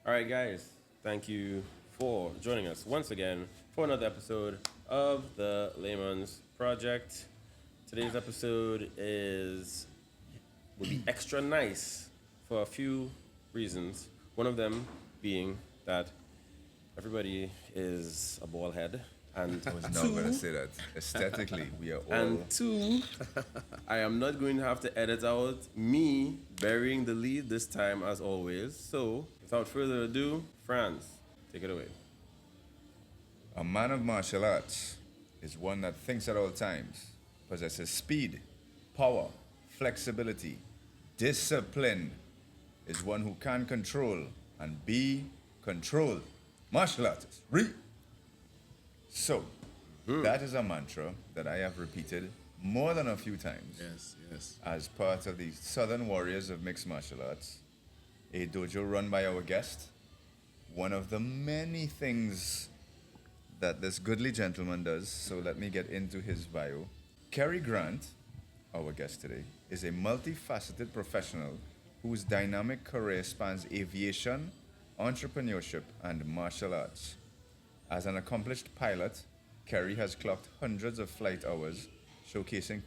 All right, guys. Thank you for joining us once again for another episode of the Laymans Project. Today's episode will be extra nice for a few reasons. One of them being that everybody is a bald head, and I was not going to say that. Aesthetically, we are all. and two, I am not going to have to edit out me burying the lead this time as always. So, without further ado, Franz, take it away. A man of martial arts is one that thinks at all times, possesses speed, power, flexibility, discipline, is one who can control and be controlled. Martial artist. So, that is a mantra that I have repeated more than a few times. Yes. As part of the Southern Warriors of Mixed Martial Arts, a dojo run by our guest. One of the many things that this goodly gentleman does, so let me get into his bio. Kerry Grant, our guest today, is a multifaceted professional whose dynamic career spans aviation, entrepreneurship, and martial arts. As an accomplished pilot, Kerry has clocked hundreds of flight hours, showcasing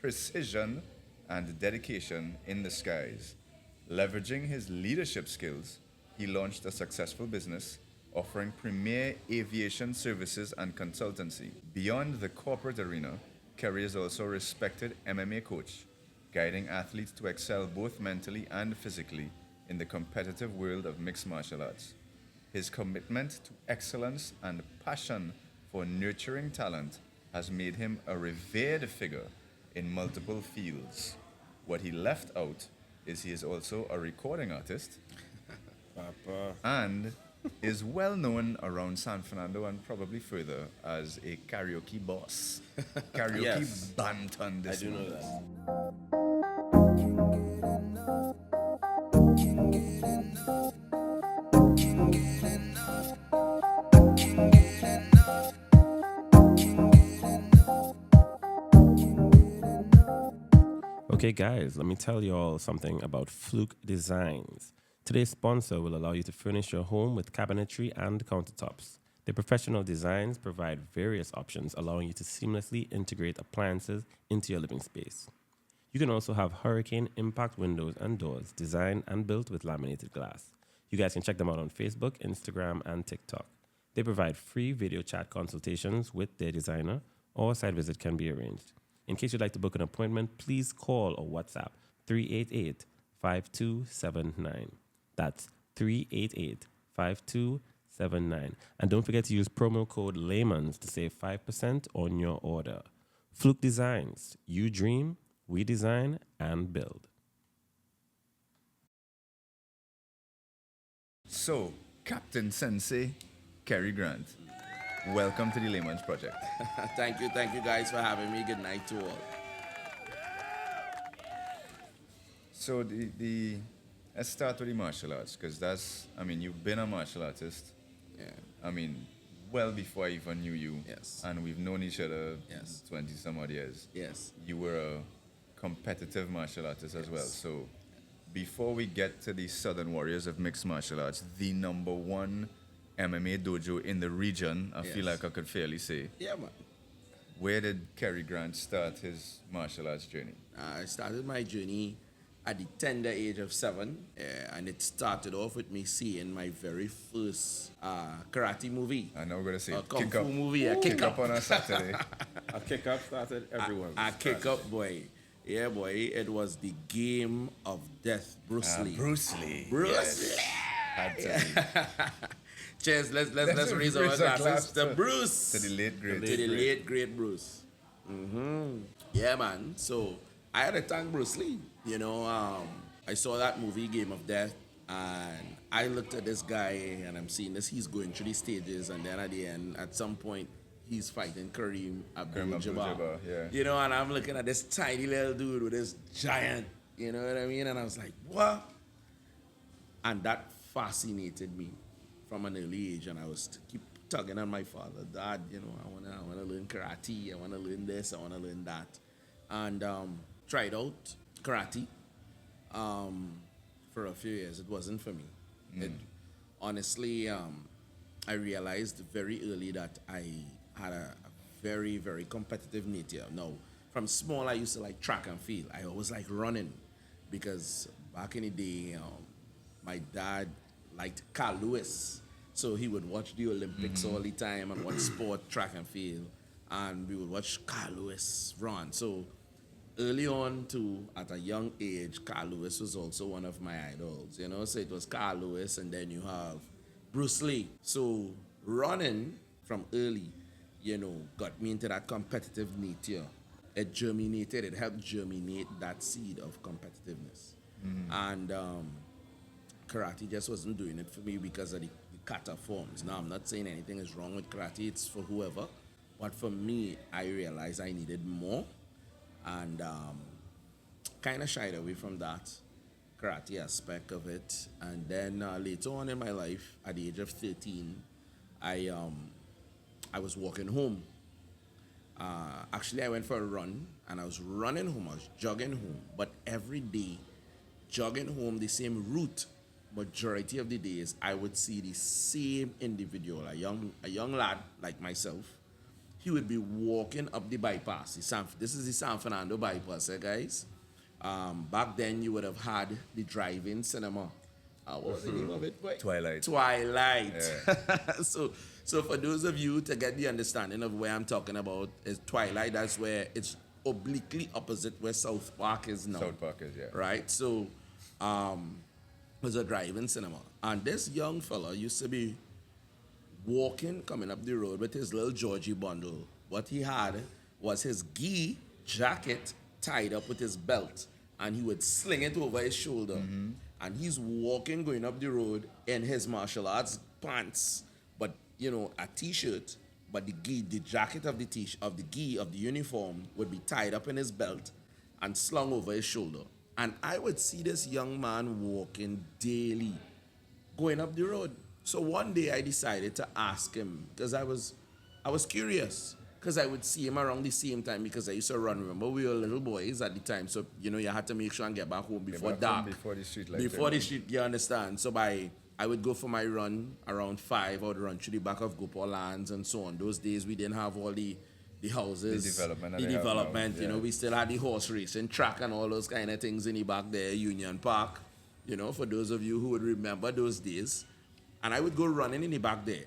precision and dedication in the skies. Leveraging his leadership skills, he launched a successful business offering premier aviation services and consultancy. Beyond the corporate arena, Kerry is also a respected MMA coach, guiding athletes to excel both mentally and physically in the competitive world of mixed martial arts. His commitment to excellence and passion for nurturing talent has made him a revered figure in multiple fields. What he left out is he is also a recording artist Papa. and is well known around San Fernando and probably further as a karaoke boss. Karaoke Yes. bantan I this do know month. that. Okay, guys, let me tell you all something about Fluke Designs. Today's sponsor will allow you to furnish your home with cabinetry and countertops. Their professional designs provide various options, allowing you to seamlessly integrate appliances into your living space. You can also have hurricane impact windows and doors designed and built with laminated glass. You guys can check them out on Facebook, Instagram, and TikTok. They provide free video chat consultations with their designer, or a site visit can be arranged. In case you'd like to book an appointment, please call or WhatsApp 388-5279. That's 388-5279. And don't forget to use promo code Laymans to save 5% on your order. Fluke Designs. You dream, we design and build. So, Captain Sensei, Kerry Grant, welcome to the Laymans Project. Thank you guys for having me. Good night to all. So let's start with the martial arts, because you've been a martial artist. Yeah. Well before I even knew you. Yes. And we've known each other Yes. 20 some odd years. Yes. You were a competitive martial artist as well. Yes. So before we get to the Southern Warriors of Mixed Martial Arts, the number one MMA dojo in the region, I feel Yes. like I could fairly say. Yeah, man. Where did Kerry Grant start his martial arts journey? I started my journey at the tender age of 7, and it started off with me seeing my very first karate movie. I know we're going to say A kung kick fu up. movie, a Kick up on a Saturday. A kick-up started everyone. A kick up, boy. Yeah, boy. It was the game of death, Bruce Lee. Bruce Lee. Bruce Yes. Lee. Had to be. Cheers. Let's Let's raise our raise our glasses glass to Bruce. To the late great. To the late great Bruce. Yeah, man. So I had to thank Bruce Lee. I saw that movie, Game of Death, and I looked at this guy, and I'm seeing this. He's going through the stages, and then at the end, at some point, he's fighting Kareem Abdul-Jabbar. Abdul-Jabbar, yeah. And I'm looking at this tiny little dude with this giant. You know what I mean? And I was like, what? And that fascinated me from an early age, and I was keep tugging on my father, Dad, I wanna learn karate, I wanna learn this, I wanna learn that, and tried out karate for a few years. It wasn't for me. honestly, I realized very early that I had a very, very competitive nature. Now, from small, I used to like track and field. I always like running because back in the day, my dad liked Carl Lewis. So he would watch the Olympics all the time and watch sport, track and field. And we would watch Carl Lewis run. So early on too, at a young age, Carl Lewis was also one of my idols, you know. So it was Carl Lewis, and then you have Bruce Lee. So running from early, you know, got me into that competitive nature. It germinated, it helped germinate that seed of competitiveness. And karate just wasn't doing it for me because of the kata forms. Now, I'm not saying anything is wrong with karate, it's for whoever. But for me, I realized I needed more, and kind of shied away from that karate aspect of it. And then later on in my life, at the age of 13, I was walking home. Actually, I went for a run, and I was running home. I was jogging home, but every day, jogging home the same route. Majority of the days, I would see the same individual, a young lad like myself. He would be walking up the bypass. This is the San Fernando bypass, guys. Back then, you would have had the drive-in cinema. What was the name of it, boy? Twilight. Twilight. So for those of you to get the understanding of where I'm talking about, is Twilight. That's where it's obliquely opposite where South Park is now. South Park is, yeah. Right. So, it was a drive-in cinema, and this young fella used to be walking, coming up the road with his little Georgie bundle. What he had was his gi jacket tied up with his belt, and he would sling it over his shoulder. And he's walking, going up the road in his martial arts pants, but you know, a t-shirt. But the jacket of the gi of the uniform would be tied up in his belt and slung over his shoulder. And I would see this young man walking daily, going up the road. So one day I decided to ask him, because I was curious, because I would see him around the same time, because I used to run. Remember, we were little boys at the time, so you know you had to make sure and get back home before dark. Before the street light. Before the street, you understand. So I would go for my run around 5. I would run through the back of Gopal lands and so on. Those days we didn't have all the houses, the development, you know, we still had the horse racing track and all those kind of things in the back there, Union Park, you know, for those of you who would remember those days. And I would go running in the back there.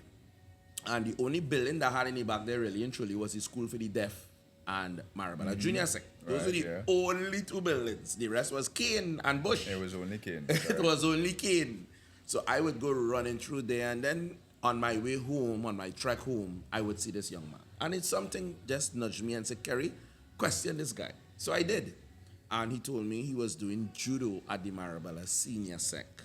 And the only building that had in the back there really and truly was the School for the Deaf and Marabella Junior Sec. Those were the only 2 buildings. The rest was cane and bush. It was only cane. It was only cane. So I would go running through there, and then on my way home, on my trek home, I would see this young man. And it's something just nudged me and said, Kerry, question this guy. So I did. And he told me he was doing judo at the Marabella Senior Sec.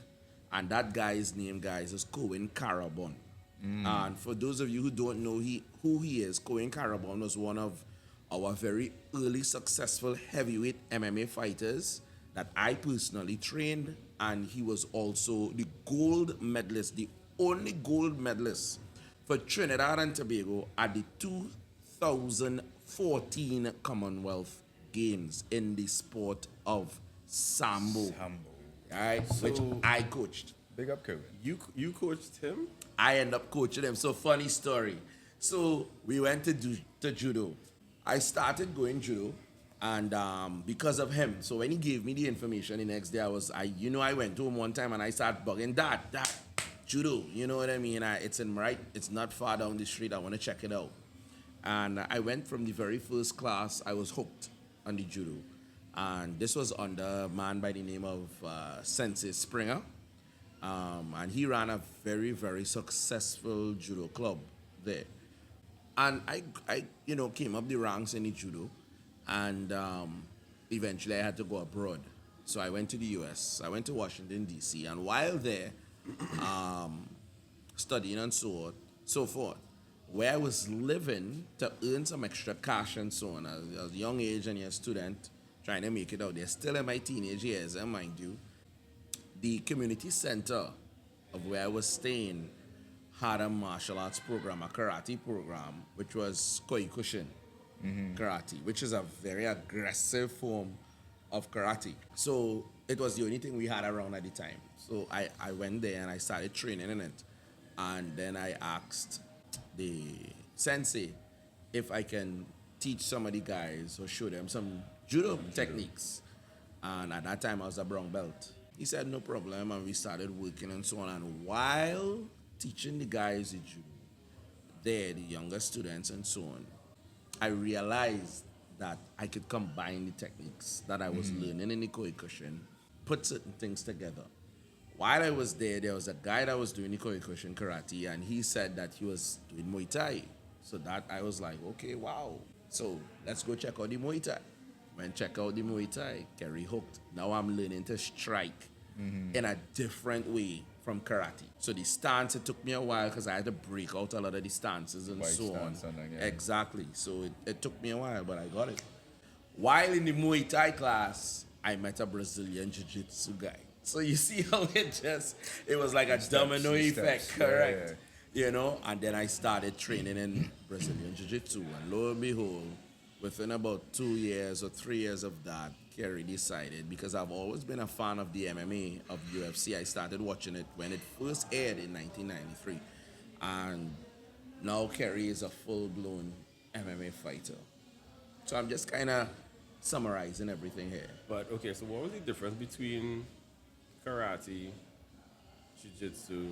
And that guy's name, guys, is Cohen Carabon. And for those of you who don't know who he is, Cohen Carabon was one of our very early successful heavyweight MMA fighters that I personally trained. And he was also the gold medalist, the only gold medalist for Trinidad and Tobago at the 2014 Commonwealth Games in the sport of Sambo. Right? Which I coached. Big up, Kevin. You coached him? I ended up coaching him. So funny story. So we went to judo. I started going judo, and because of him. So when he gave me the information the next day, I went home one time and I started bugging that judo. You know what I mean? It's not far down the street. I want to check it out. And I went from the very first class. I was hooked on the judo, and this was under a man by the name of Sensei Springer. And he ran a very, very successful judo club there. And I came up the ranks in the judo, and eventually I had to go abroad. So I went to the US. I went to Washington, D.C. And while there, studying and so forth, where I was living to earn some extra cash and so on. I was a young age and you're a student trying to make it out there. Still in my teenage years, mind you. The community center of where I was staying had a martial arts program, a karate program, which was Koikushin karate, which is a very aggressive form of karate. So it was the only thing we had around at the time. So I went there and I started training in it. And then I asked the sensei if I can teach some of the guys or show them some judo techniques. And at that time, I was a brown belt. He said, no problem. And we started working and so on. And while teaching the guys the judo, the younger students and so on, I realized that I could combine the techniques that I was learning in the Kyokushin, put certain things together. While I was there was a guy that was doing the Kyokushin karate, and he said that he was doing Muay Thai. So that I was like, okay, wow. So let's go check out the Muay Thai. When check out the Muay Thai, Kerry hooked. Now I'm learning to strike in a different way from karate. So the stance, it took me a while because I had to break out a lot of the stances and White so on. stance and then, yeah. Exactly. So it took me a while, but I got it. While in the Muay Thai class, I met a Brazilian Jiu-Jitsu guy. So you see how it was like a domino effect, correct? You know, and then I started training in Brazilian Jiu-Jitsu, and lo and behold, within about 2 years or 3 years of that, Kerry decided, because I've always been a fan of the MMA, of UFC, I started watching it when it first aired in 1993. And now Kerry is a full-blown MMA fighter. So I'm just kind of summarizing everything here. But okay, so what was the difference between karate, jiu-jitsu,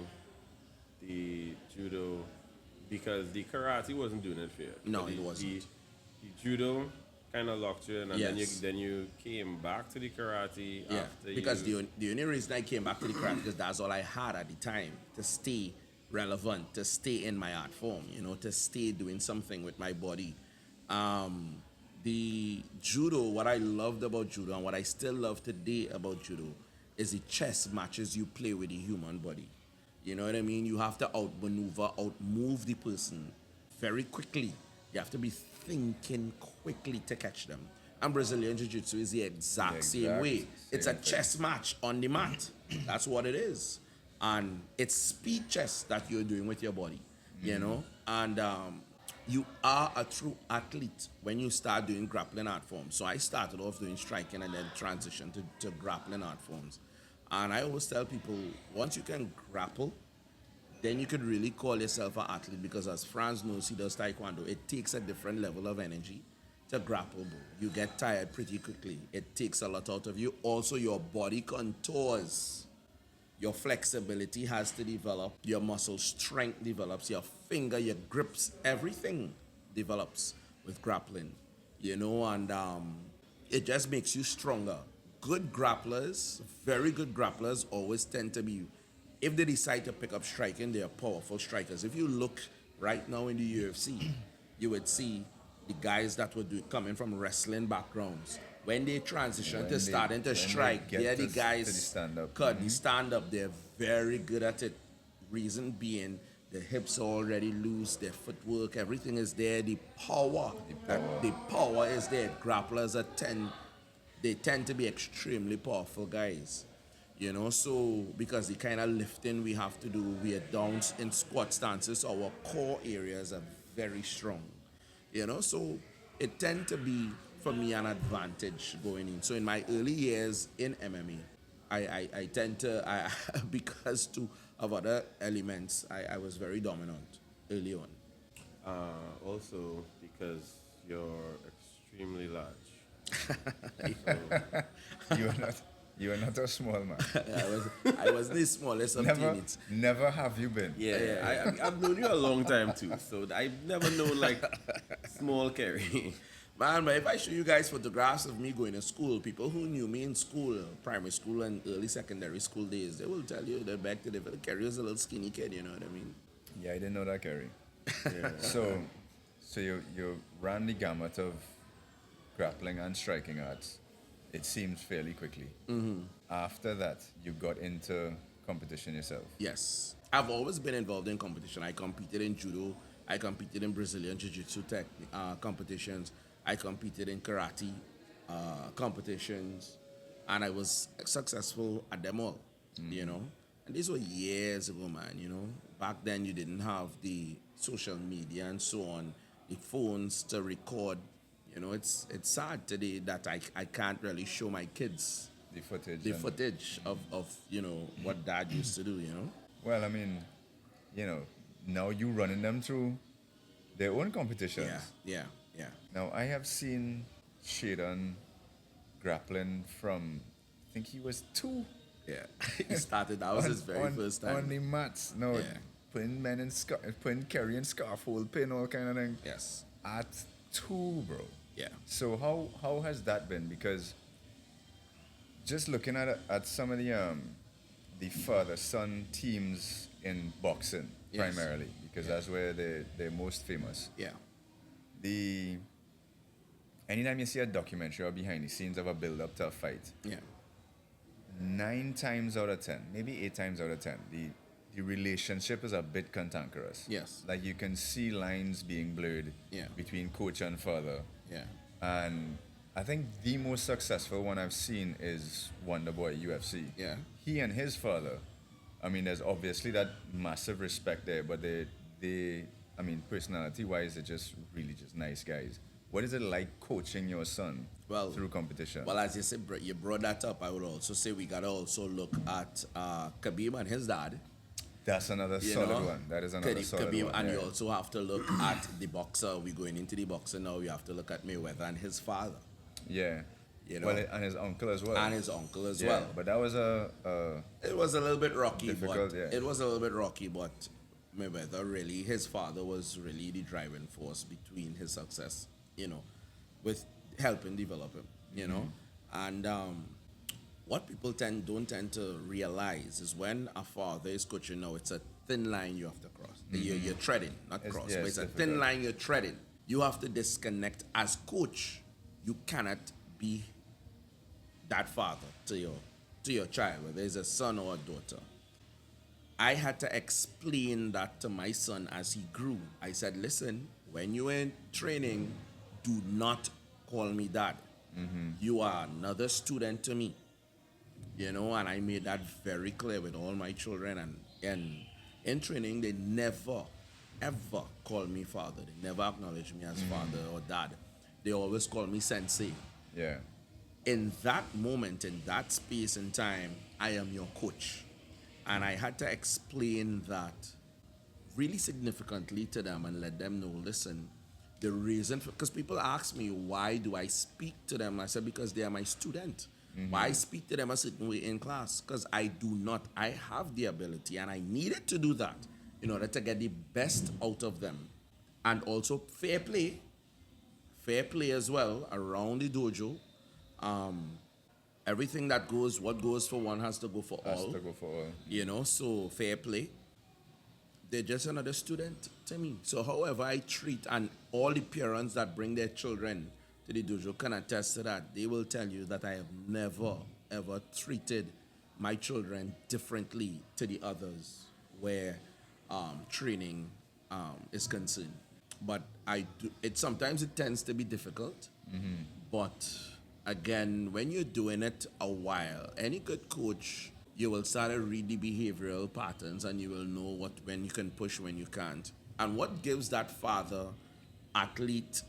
the judo? Because the karate wasn't doing it for you. No, But it wasn't. The judo kind of locked you in, and Yes. then you came back to the karate Yeah, after because you... the only reason I came back to the craft because that's all I had at the time to stay relevant, to stay in my art form, you know, to stay doing something with my body. The judo, what I loved about judo and what I still love today about judo is the chess matches you play with the human body. You know what I mean? You have to outmaneuver, outmove the person very quickly. You have to be thinking quickly to catch them. And Brazilian Jiu-Jitsu is the exact same way. It's a same thing. chess match on the mat. That's what it is. And it's speed chess that you're doing with your body, you know? And you are a true athlete when you start doing grappling art forms. So I started off doing striking and then transitioned to grappling art forms. And I always tell people, once you can grapple, then you could really call yourself an athlete, because as Franz knows, he does taekwondo. It takes a different level of energy to grapple. You get tired pretty quickly. It takes a lot out of you. Also, your body contours. Your flexibility has to develop. Your muscle strength develops. Your finger, your grips, everything develops with grappling. You know, and it just makes you stronger. Good grapplers, very good grapplers, always tend to be, if they decide to pick up striking, they are powerful strikers. If you look right now in the UFC, you would see the guys that were coming from wrestling backgrounds. When they transition When to they- starting to when they strike, get they're the to guys the stand-up. the stand-up, they're very good at it. Reason being, the hips are already loose, their footwork, everything is there. The power is there. Grapplers they tend to be extremely powerful guys. You know, so because the kind of lifting we have to do, we are down in squat stances, our core areas are very strong. You know, so it tend to be, for me, an advantage going in. So in my early years in MMA, I tend to, because of other elements, I was very dominant early on. Also, because you're extremely large. You are not a small man. I was the smallest of teens. Never have you been. Yeah, I've known you a long time too, so I've never known like small Kerry. Man, but if I show you guys photographs of me going to school, people who knew me in school, primary school and early secondary school days, they will tell you that back to the Kerry was a little skinny kid, you know what I mean? Yeah, I didn't know that, Kerry. Yeah. So you ran the gamut of grappling and striking arts, it seems, fairly quickly. After that, you got into competition yourself. Yes. I've always been involved in competition. I competed in judo. I competed in Brazilian Jiu-Jitsu competitions. I competed in karate competitions. And I was successful at them all, you know. And these were years ago, man, you know. Back then, you didn't have the social media and so on, the phones to record. You know, it's sad today that I can't really show my kids The footage. the and- footage of you know, what dad used to do, you know. Well, I mean, you know, now you running them through their own competitions. Yeah, yeah, yeah, Now I have seen Shadon grappling from, I think he was 2 yeah. He started. That was his very first on time. the mats. No, Yeah. putting men in putting Kerry in scarf hold pin, all kind of thing. Yes. At 2, bro. Yeah. So how has that been? Because just looking at some of the father son teams in boxing Yes. primarily, because Yeah. that's where they're most famous. Yeah. The anytime you see a documentary or behind the scenes of a build up to a fight, Yeah. 9 times out of 10, maybe 8 times out of 10, the relationship is a bit cantankerous. Yes. Like you can see lines being blurred Yeah. between coach and father. Yeah. And I think the most successful one I've seen is Wonderboy UFC. Yeah. He and his father, I mean, there's obviously that massive respect there, but I mean, personality wise, they're just really just nice guys. What is it like coaching your son through competition? Well, as you said, you brought that up. I would also say we gotta also look at Khabib and his dad. That's another You solid know, one. That is another solid Khabib, one. and Yeah. you also have to look at the boxer. We're going into the boxer now. You have to look at Mayweather and his father. Yeah. You know, Well, and his uncle as well. and his uncle as Yeah, well. but that was It was a little bit rocky, difficult, but yeah. it was a little bit rocky. But Mayweather really, his father was really the driving force between his success. You know, with helping develop him. You know, and what people don't tend to realize is when a father is coaching now, it's a thin line you have to cross. You're treading, not It's- cross, yeah, but it's it's a difficult. thin line you're treading. You have to disconnect as coach. You cannot be that father to your child, whether it's a son or a daughter. I had to explain that to my son as he grew. I said, listen, when you're in training, do not call me dad. You are another student to me. You know, and I made that very clear with all my children. And in training, they never, ever call me father. They never acknowledge me as father or dad. They always call me sensei. yeah. In that moment, in that space and time, I am your coach. And I had to explain that really significantly to them and let them know, listen, the reason, because people ask me, why do I speak to them? I said, because they are my student. Why I speak to them a certain way in class? Because I have the ability and I needed to do that in order to get the best out of them. And also fair play as well around the dojo. Everything that goes, what goes for one has to go for Has all. to go for all. You know, so fair play. They're just another student to me. So however I treat, and all the parents that bring their children to the dojo can attest to that. They will tell you that I have never, ever treated my children differently to the others where training is concerned. But sometimes it tends to be difficult. But again, when you're doing it a while, any good coach, you will start to read the behavioral patterns and you will know when you can push, when you can't. And what gives that father athlete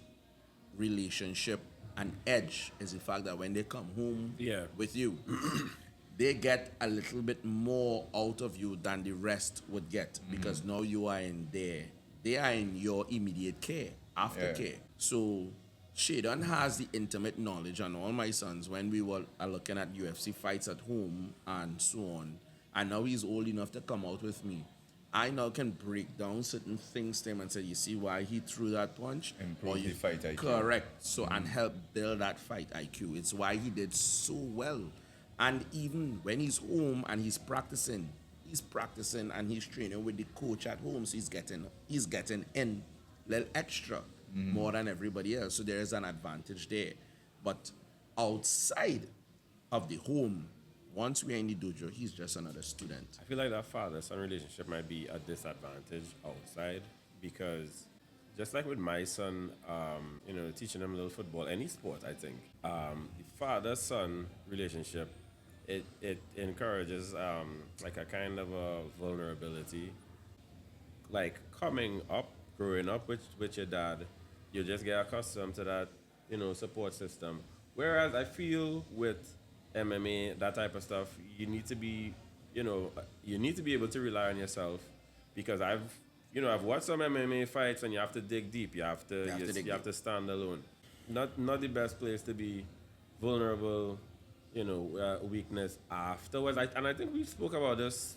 relationship an edge is the fact that when they come home Yeah. with you, they get a little bit more out of you than the rest would get because now you are in there. They are in your immediate care, aftercare. So Shadon has the intimate knowledge, and all my sons, when we are looking at UFC fights at home and so on, and now he's old enough to come out with me, I now can break down certain things to him and say, you see why he threw that punch? Improve Or the fight IQ. Correct. So, and help build that fight IQ. It's why he did so well. And even when he's home and he's practicing and he's training with the coach at home, so he's getting in a little extra more than everybody else. So there is an advantage there. But outside of the home, once we're in the dojo, he's just another student. I feel like that father-son relationship might be a disadvantage outside because just like with my son, teaching him a little football, any sport, I think, the father-son relationship, it encourages like a kind of a vulnerability. Like growing up with your dad, you just get accustomed to that, support system. Whereas I feel with MMA, that type of stuff, you need to be able to rely on yourself because I've watched some MMA fights, and you have to dig deep. You have to dig you have deep. to stand alone. Not the best place to be vulnerable. Weakness afterwards. I think we spoke about this.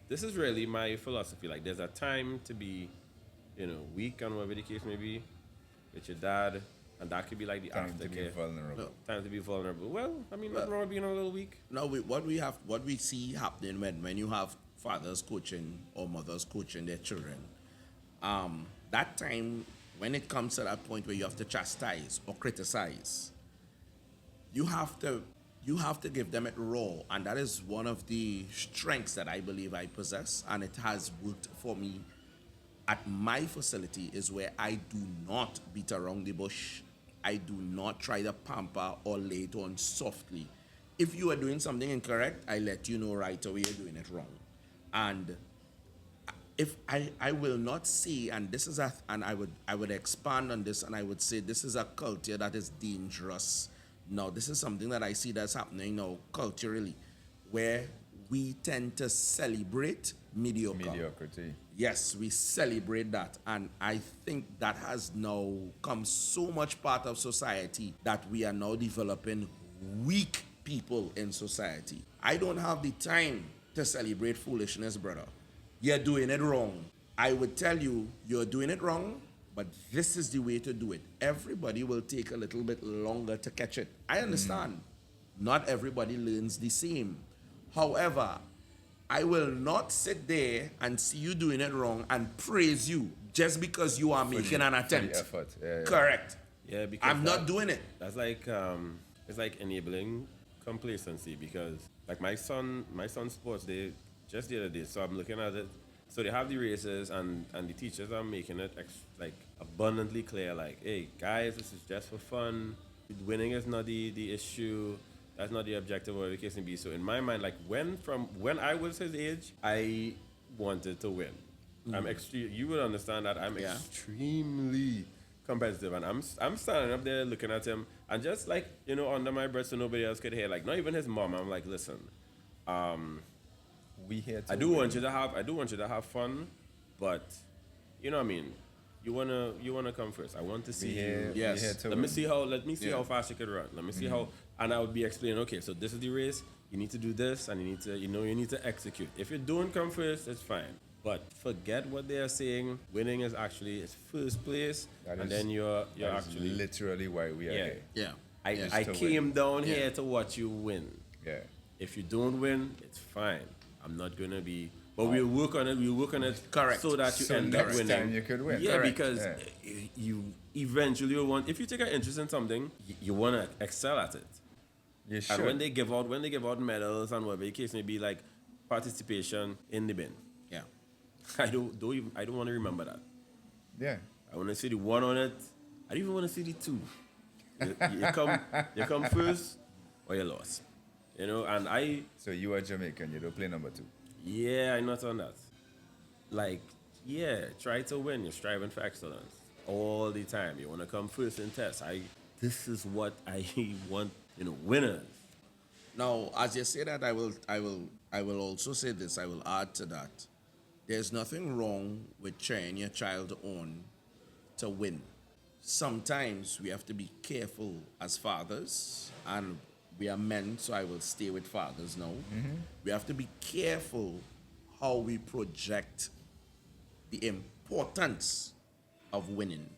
This is really my philosophy. Like, there's a time to be, weak, and whatever the case may be, with your dad, and that could be like the Time to be aftercare. vulnerable. Time to be vulnerable. Well, I mean, nothing wrong with being a little weak. No, what we see happening when you have fathers coaching or mothers coaching their children, that time when it comes to that point where you have to chastise or criticize, you have to give them it raw, and that is one of the strengths that I believe I possess, and it has worked for me at my facility, is where I do not beat around the bush. I do not try to pamper or lay it on softly. If you are doing something incorrect, I let you know right away you're doing it wrong. And if I will not say, and this is and I would expand on this, and I would say this is a culture that is dangerous. Now, this is something that I see that's happening now culturally, where we tend to celebrate Mediocrity. Yes, we celebrate that. And I think that has now come so much part of society that we are now developing weak people in society. I don't have the time to celebrate foolishness, brother. You're doing it wrong. I would tell you, you're doing it wrong, but this is the way to do it. Everybody will take a little bit longer to catch it. I understand. Not everybody learns the same. However, I will not sit there and see you doing it wrong and praise you just because you are making an attempt. The effort. Yeah. Correct. Yeah, because I'm not doing it. That's like it's like enabling complacency, because like my son's sports day just the other day. So I'm looking at it. So they have the races, and the teachers are making it like abundantly clear, like, hey guys, this is just for fun. Winning is not the issue. That's not the objective, or the case may be. So in my mind, like when I was his age, I wanted to win. I'm extreme. You would understand that I'm extremely competitive, and I'm standing up there looking at him, and just like under my breath so nobody else could hear. Like not even his mom. I'm like, listen, We here to I do want you to have fun, but you know what I mean. You wanna come first. I want to see you. Yes. Let me see how fast you could run. Let me see how, and I would be explaining. Okay, so this is the race. You need to do this, and you need to execute. If you don't come first, it's fine. But forget what they are saying. Winning is actually it's first place, then you're that is actually literally why we are here. Yeah. I to came down Yeah. here to watch you win. Yeah. If you don't win, it's fine. I'm not gonna be. But we'll work on it. We'll work on it. Correct. So that you So end up next winning. time you could win. Yeah, Correct. because Yeah. you eventually will want. If you take an interest in something, you want to excel at it. You should. And when they give out medals and whatever the case may be, like participation in the bin. Yeah. I don't want to remember that. Yeah. I want to see the one on it. I don't even want to see the two. You come first, or you lost. And So you are Jamaican. You don't play number 2. yeah, I'm not on that. Like, yeah, try to win. You're striving for excellence all the time. You want to come first in tests. This is what I want. Winners. Now, as you say that, I will also say this. I will add to that. There's nothing wrong with cheering your child on to win. Sometimes we have to be careful as fathers, and we are men, so I will stay with fathers now. We have to be careful how we project the importance of winning.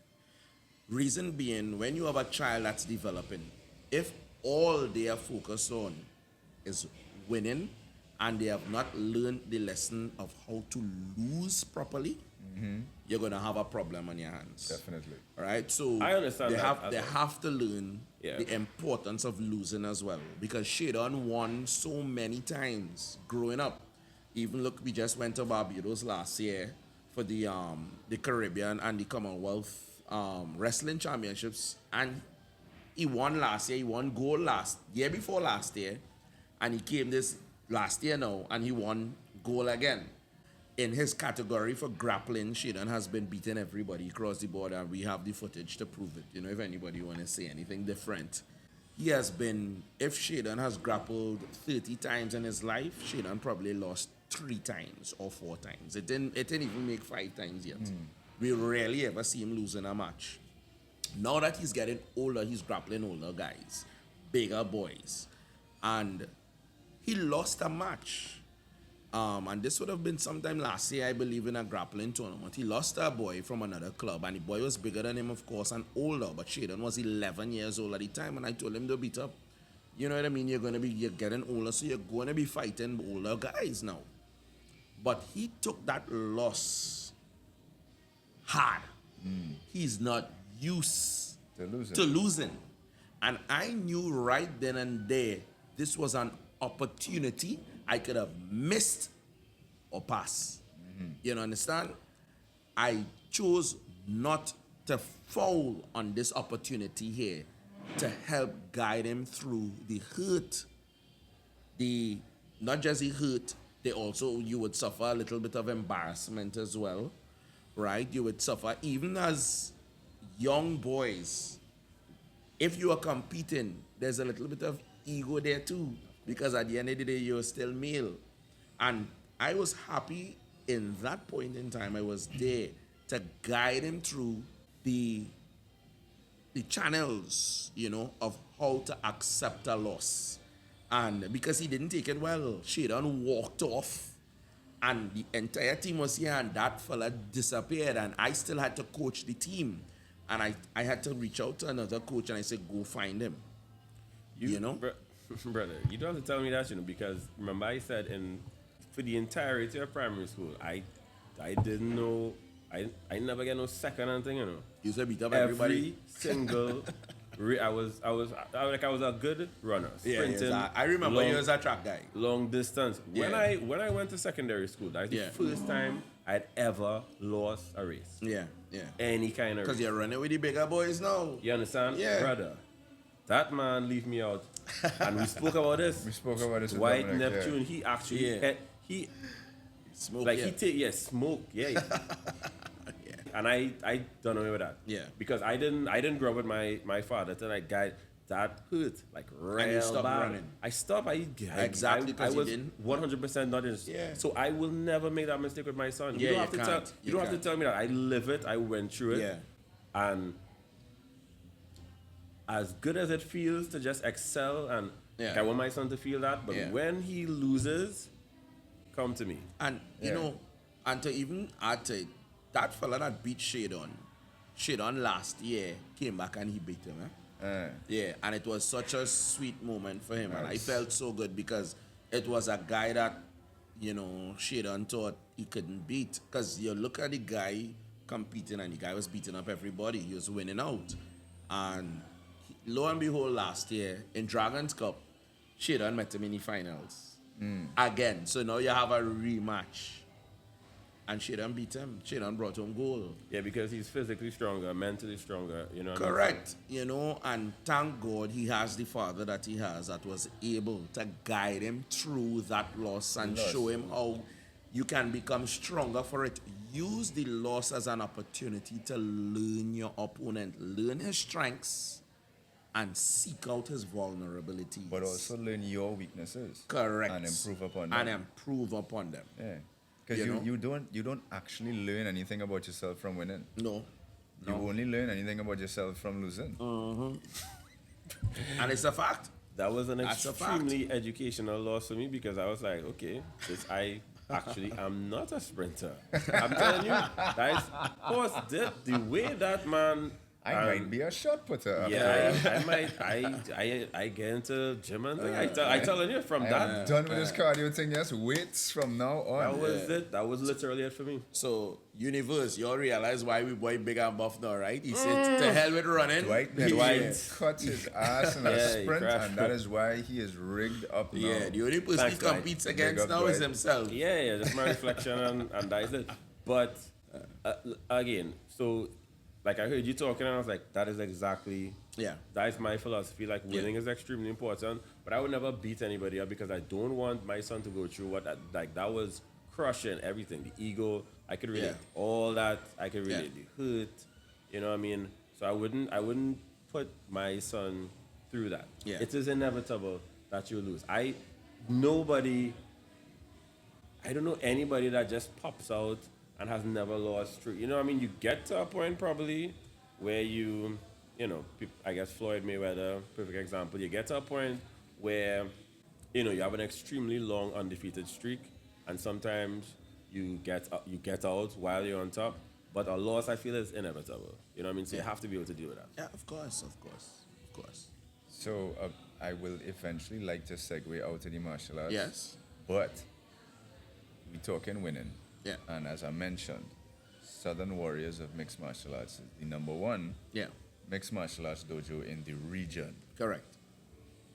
Reason being, when you have a child that's developing, if all they are focused on is winning, and they have not learned the lesson of how to lose properly, you're going to have a problem on your hands. Definitely. All right? So I understand they that have as they well. have to learn Yeah. the importance of losing as well, because she done won so many times growing up. Even look, we just went to Barbados last year for the Caribbean and the Commonwealth Wrestling Championships, and he won last year. He won gold year before last year, and he came this last year now, and he won gold again. In his category for grappling, Shaden has been beating everybody across the board, and we have the footage to prove it. If anybody want to say anything different. He has been, if Shaden has grappled 30 times in his life, Shaden probably lost 3 times or 4 times. It didn't even make 5 times yet. We rarely ever see him losing a match. Now that he's getting older, he's grappling older guys, bigger boys. And he lost a match. And this would have been sometime last year, I believe, in a grappling tournament. He lost a boy from another club, and the boy was bigger than him, of course, and older. But Shaden was 11 years old at the time, and I told him to beat up. You know what I mean? You're getting older, so you're going to be fighting older guys now. But he took that loss hard. He's not used to losing. And I knew right then and there, this was an opportunity I could have missed or passed. You understand? I chose not to foul on this opportunity here to help guide him through the hurt. Not just the hurt, you would suffer a little bit of embarrassment as well, right? You would suffer, even as young boys, if you are competing, there's a little bit of ego there too, because at the end of the day, you're still male. And I was happy in that point in time, I was there to guide him through the channels, of how to accept a loss. And because he didn't take it well, Shaden walked off, and the entire team was here, and that fella disappeared, and I still had to coach the team. And I had to reach out to another coach, and I said, go find him. Brother, you don't have to tell me that, because remember I said for the entirety of primary school, I didn't know, I never get no second and thing, You said beat up everybody. Every single, I was a good runner. Sprinting. Yeah, I remember you as a track guy. Long distance. Yeah. When I went to secondary school, that's the first time I'd ever lost a race. Yeah. Any kind of race. Because you're running with the bigger boys now. You understand? Yeah. Brother, that man leave me out. And we spoke about this. White Dominic, Neptune, he actually, he smoke, smoke, yeah. And I done away with that. Yeah. Because I didn't grow up with my father till I got that hurt, like real And you stopped bad. running. I stopped. Exactly, I because you was didn't. 100% not interested. Yeah. So I will never make that mistake with my son. Yeah, you don't have to you don't have to can't. tell me that. I live it. I went through it. Yeah. And as good as it feels to just excel, and Yeah. I want my son to feel that, but Yeah. when he loses, come to me. And, and to even add to it, that fella that beat Shaden last year came back and he beat him. Yeah, and it was such a sweet moment for him. And I felt so good because it was a guy that, Shaden thought he couldn't beat. Because you look at the guy competing, and the guy was beating up everybody. He was winning out. And lo and behold, last year in Dragons Cup, Shaden met him in the finals. Again. So now you have a rematch. And Shaden beat him. Shaden brought home gold. Yeah, because he's physically stronger, mentally stronger, what I mean? Correct. And thank God he has the father that he has that was able to guide him through that loss and show him how you can become stronger for it. Use the loss as an opportunity to learn your opponent, learn his strengths, and seek out his vulnerabilities. But also learn your weaknesses. Correct. And improve upon them. Yeah. Because you don't actually learn anything about yourself from winning. No. You only learn anything about yourself from losing. And it's a fact. That was an That's a fact. extremely educational loss for me, because I was like, okay, I actually am not a sprinter. I'm telling you, guys, of course, the way that man... I might be a shot putter. Yeah, I might. I get into gym and thing. I telling you from that. I'm done with this cardio thing. Yes, weights from now on. That was it. That was literally it for me. So, universe, you all realize why we boy big and buff now, right? He said, to hell with running. Dwight cut his ass in a sprint, and that is why he is rigged up now. Yeah, the only person he competes against now is himself. Yeah, just my reflection, and that is it. But, again, so... Like, I heard you talking, and I was like, that is exactly... Yeah. That is my philosophy. Like, winning is extremely important, but I would never beat anybody up, because I don't want my son to go through what that was crushing everything. The ego, I could relate. All that, I could relate. The hurt, you know what I mean? So I wouldn't put my son through that. Yeah. It is inevitable that you lose. I don't know anybody that just pops out and has never lost streak. You know, what I mean, you get to a point probably where I guess Floyd Mayweather, perfect example. You get to a point where, you have an extremely long undefeated streak, and sometimes you get out while you're on top. But a loss, I feel, is inevitable. You know what I mean? So you have to be able to deal with that. Yeah, of course, of course, of course. So I will eventually like to segue out of the martial arts. Yes. But we talking winning. Yeah. And as I mentioned, Southern Warriors of Mixed Martial Arts is the number one Yeah, mixed martial arts dojo in the region. correct.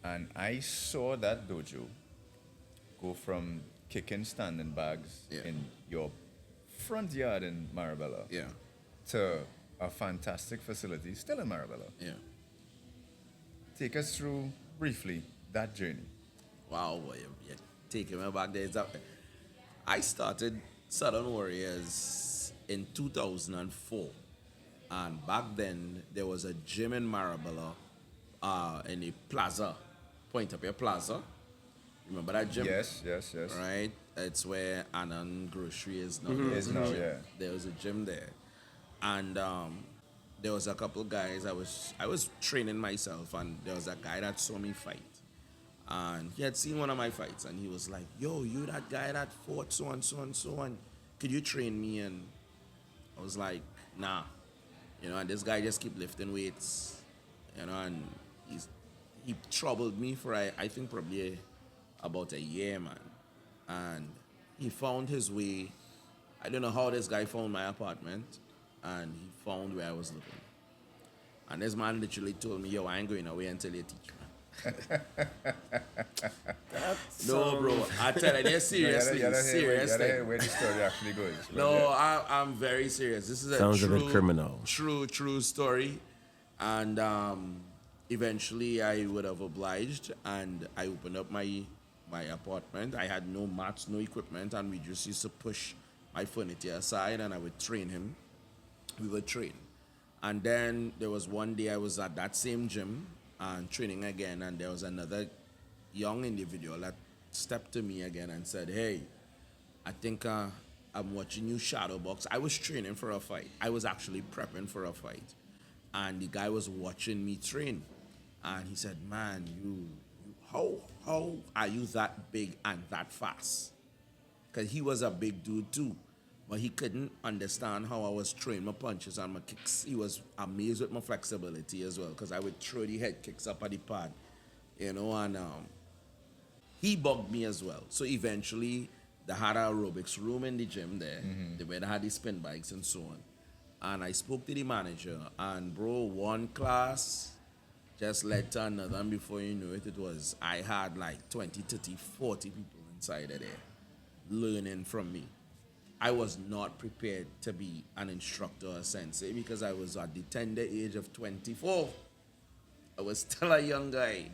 And I saw that dojo go from kicking standing bags Yeah. in your front yard in Marabella Yeah, to a fantastic facility still in Marabella. yeah. Take us through briefly that journey. Wow, boy, you're taking me back there. I started Southern Warriors in 2004. And back then, there was a gym in Marabella in the plaza, Point Up Your Plaza. Remember that gym? Yes, yes, yes. Right? It's where Anand Grocery is now. Is There's a now, gym. yeah. There was a gym there. And there was a couple guys. I was training myself, and there was a guy that saw me fight. And he had seen one of my fights, and he was like, "Yo, you that guy that fought so and so and so on. Could you train me?" And I was like, "Nah." And this guy just keep lifting weights, and he troubled me for I think probably about a year, man. And he found his way. I don't know how this guy found my apartment, and he found where I was living. And this man literally told me, "Yo, I ain't going away until you teach me." No, bro. I tell you, they're seriously, serious You gotta hear thing. where the story actually goes. No, I'm very serious. This is Sounds a bit criminal. True story. And eventually I would have obliged, and I opened up my apartment. I had no mats, no equipment, and we just used to push my furniture aside, and I would train him. We would train. And then there was one day I was at that same gym and training again, and there was another young individual that stepped to me again and said, "Hey, I think I'm watching you shadow box." I was training for a fight. I was actually prepping for a fight. And the guy was watching me train. And he said, "Man, how are you that big and that fast?" Because he was a big dude too. But he couldn't understand how I was throwing my punches and my kicks. He was amazed with my flexibility as well, because I would throw the head kicks up at the pad, and he bugged me as well. So eventually, they had an aerobics room in the gym there. Where they had the spin bikes and so on. And I spoke to the manager, and bro, one class just led to another, and before you know it, I had like 20, 30, 40 people inside of there learning from me. I was not prepared to be an instructor or sensei because I was at the tender age of 24. I was still a young guy.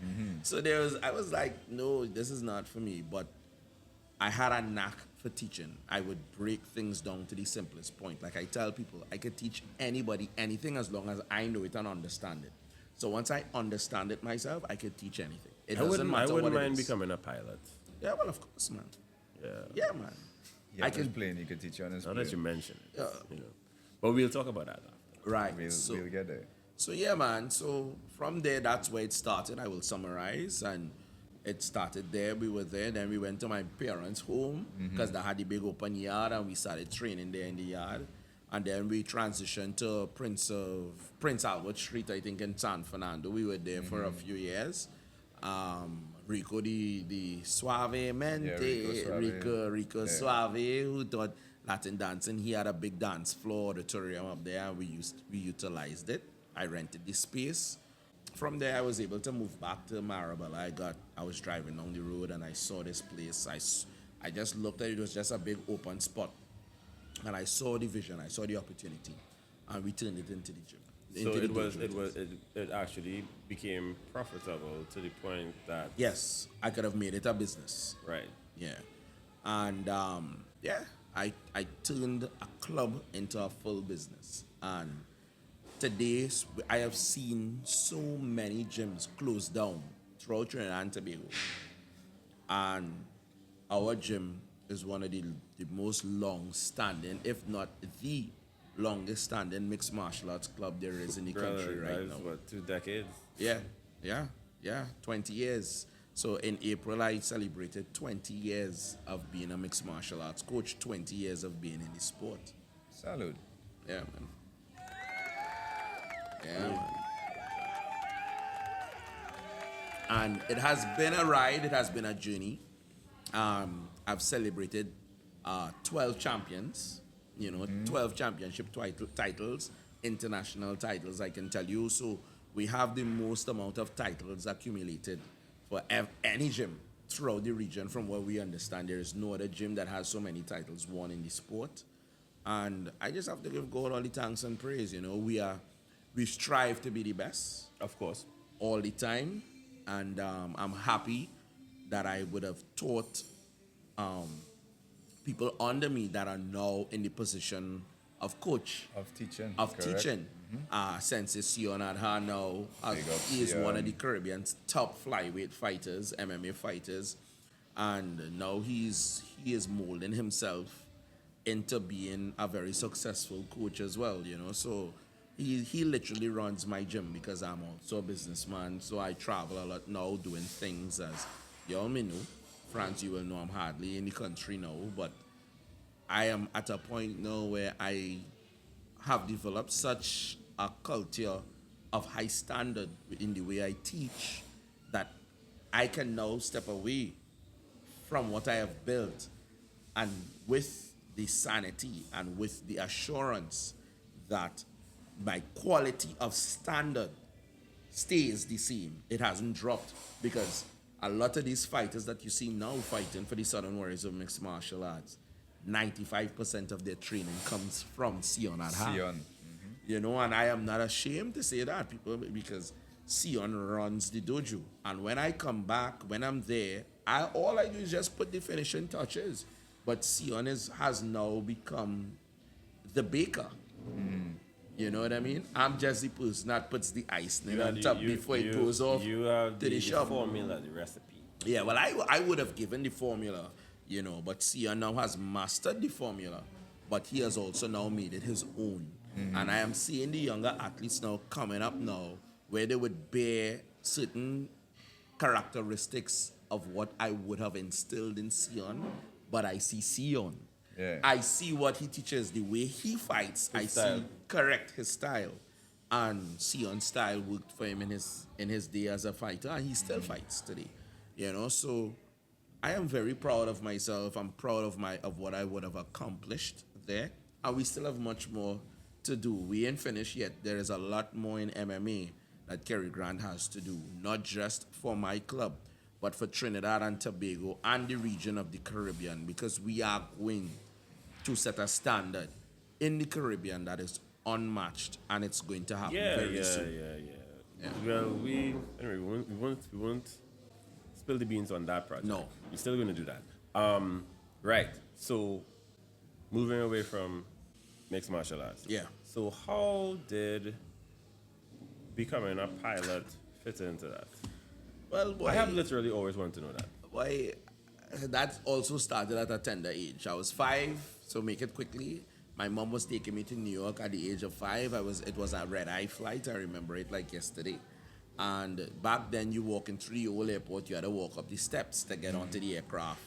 So I was like, no, this is not for me. But I had a knack for teaching. I would break things down to the simplest point. Like I tell people, I could teach anybody anything as long as I know it and understand it. So once I understand it myself, I could teach anything. It doesn't matter I wouldn't what it mind is. becoming a pilot. Yeah, well, of course, man. Yeah. Yeah, man. Yeah, I can plane. You could teach you on his Now plane. that you mention it, But we'll talk about that after. Right. We'll get there. So yeah, man. So from there, that's where it started. I will summarize, and it started there. We were there. Then we went to my parents' home because they had the big open yard, and we started training there in the yard. And then we transitioned to Prince Albert Street, I think, in San Fernando. We were there for a few years. Rico the Suavemente, Rico Suave, who taught Latin dancing. He had a big dance floor auditorium up there, and we utilized it. I rented the space. From there, I was able to move back to Marabella. I was driving down the road, and I saw this place. I just looked at it. It was just a big open spot, and I saw the vision. I saw the opportunity, and we turned it into the gym. So into the dojo. it actually became profitable to the point that Yes, I could have made it a business. right. Yeah. And I turned a club into a full business. And today, I have seen so many gyms close down throughout Trinidad and Tobago. And our gym is one of the most long-standing, if not the longest-standing mixed martial arts club there is in the country Brother, right that is now. what, 2 decades? Yeah, yeah, 20 years. So in April, I celebrated 20 years of being a mixed martial arts coach, 20 years of being in the sport. Salute. Yeah, man. Yeah, man. And it has been a ride, it has been a journey. I've celebrated 12 champions, 12 championship titles, international titles, I can tell you. So we have the most amount of titles accumulated for any gym throughout the region. From what we understand, there is no other gym that has so many titles won in the sport. And I just have to give God all the thanks and praise. We strive to be the best Of course. all the time, and I'm happy that I would have taught people under me that are now in the position of coach, Of teaching. of correct? teaching. Sensei Sion Adha now, Big up he is one of Sion. the Caribbean's top flyweight fighters, MMA fighters, and now he is molding himself into being a very successful coach as well. So he literally runs my gym because I'm also a businessman. So I travel a lot now doing things, as you all may know. France, you will know I'm hardly in the country now, but I am at a point now where I have developed such a culture of high standard in the way I teach that I can now step away from what I have built, and with the sanity and with the assurance that my quality of standard stays the same. It hasn't dropped, because a lot of these fighters that you see now fighting for the Southern Warriors of Mixed Martial Arts, 95% of their training comes from Sion Adha. Sion. And I am not ashamed to say that, people, because Sion runs the dojo. And when I come back, when I'm there, all I do is just put the finishing touches. But Sion has now become the baker. You know what I mean? I'm just the person that puts the icing on top before it goes off You have to the shop. formula, the recipe. Yeah, well, I would have given the formula, but Sia now has mastered the formula, but he has also now made it his own. And I am seeing the younger athletes now coming up now, where they would bear certain characteristics of what I would have instilled in Sion, but I see Sion. Yeah. I see what he teaches, the way he fights. His I style. see his style, and Sion's style worked for him in his day as a fighter, and he still fights today. So I am very proud of myself. I'm proud of what I would have accomplished there, and we still have much more to do. We ain't finished yet. There is a lot more in MMA that Kerry Grant has to do, not just for my club, but for Trinidad and Tobago and the region of the Caribbean, because we are going to set a standard in the Caribbean that is unmatched, and it's going to happen very soon. Yeah. Well, we won't spill the beans on that project. No. We're still going to do that. Right. So, moving away from mixed martial arts. Yeah. So, how did becoming a pilot fit into that? Well, boy, I have literally always wanted to know that. boy, that also started at a tender age. I was 5, so make it quickly. My mom was taking me to New York at the age of 5. It was a red-eye flight. I remember it like yesterday. And back then, you walking through the old airport, you had to walk up the steps to get onto the aircraft.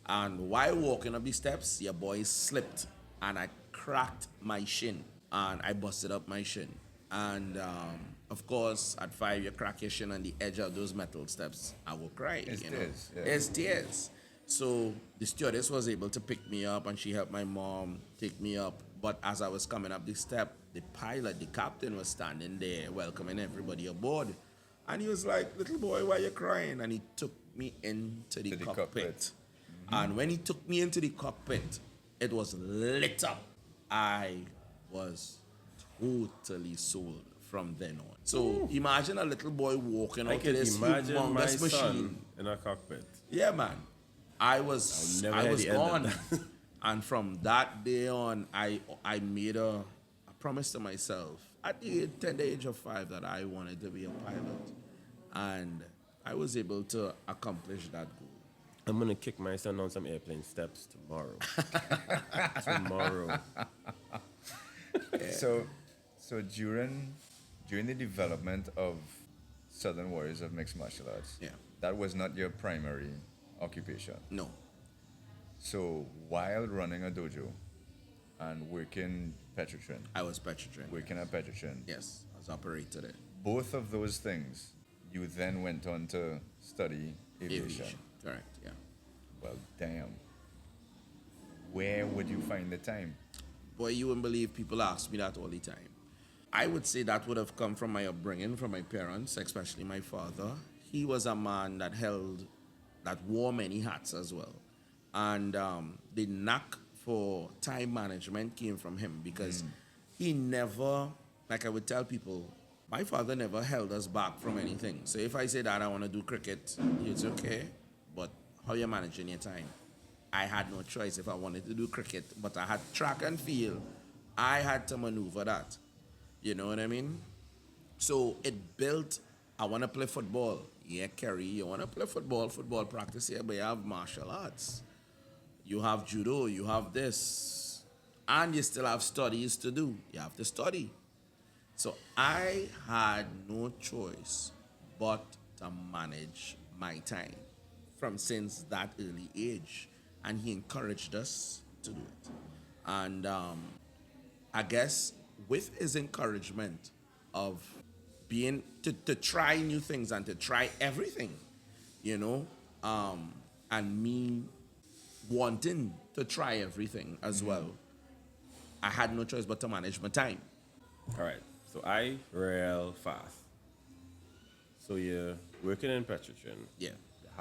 And while walking up the steps, your boy slipped, and I cracked my shin, and I busted up my shin. And of course, at 5, you crack your shin on the edge of those metal steps. I will cry. It's tears, yeah. It's tears. So the stewardess was able to pick me up, and she helped my mom take me up. But as I was coming up the step, the pilot, the captain, was standing there welcoming everybody aboard. And he was like, "Little boy, why are you crying?" And he took me into the cockpit. And when he took me into the cockpit, it was lit up. I was totally sold from then on. So imagine a little boy walking I out to can this imagine my humongous machine. son in a cockpit. Yeah, man. I was I'll never hear the end of gone. that. And from that day on, I made a promise to myself at the tender age of 5 that I wanted to be a pilot. And I was able to accomplish that goal. I'm gonna kick my son down some airplane steps tomorrow. Tomorrow. So during the development of Southern Warriors of Mixed Martial Arts, Yeah. that was not your primary occupation. No. So while running a dojo and working Petrotrin, I was Petrotrin. working at Petrotrin, Yes, I was operator there. both of those things, you then went on to study aviation. Correct, yeah. Well, damn. Where would you find the time? Boy, you wouldn't believe people ask me that all the time. I would say that would have come from my upbringing, from my parents, especially my father. He was a man that wore many hats as well. And the knack for time management came from him because he never, like I would tell people, my father never held us back from anything. So if I say that I want to do cricket, he would say, okay, but how you managing your time? I had no choice if I wanted to do cricket, but I had track and field. I had to maneuver that. You know what I mean? So it built, I want to play football. Yeah, Kerry, you want to play football practice here, but you have martial arts. You have judo, you have this. And you still have studies to do. You have to study. So I had no choice but to manage my time from since that early age. And he encouraged us to do it. And I guess with his encouragement of being, to try new things and to try everything, you know, and me wanting to try everything as well, I had no choice but to manage my time. All right. So I real fast. So you're working in Petrotrin. Yeah.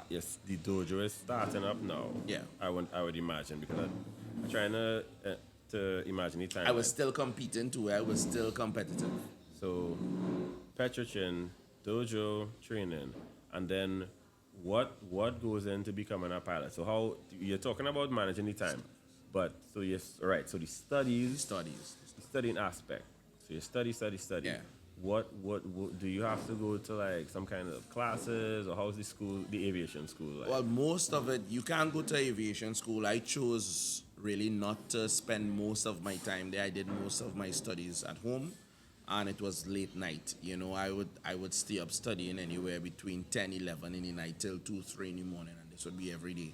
Yes, the dojo is starting up now. Yeah. I would imagine because I'm trying to imagine the time. I was still competing too. I was still competitive. So Petrotrin, dojo training, and then what goes into becoming a pilot? So how you're talking about managing the time, but so yes, right. So the studies, the studying aspect. So you study. Yeah. What do you have to go to like some kind of classes or how's the aviation school like? Well, most of it, you can't go to aviation school. I chose really not to spend most of my time there. I did most of my studies at home, and it was late night. You know, I would stay up studying anywhere between 10, 11 in the night till 2, 3 in the morning, and this would be every day.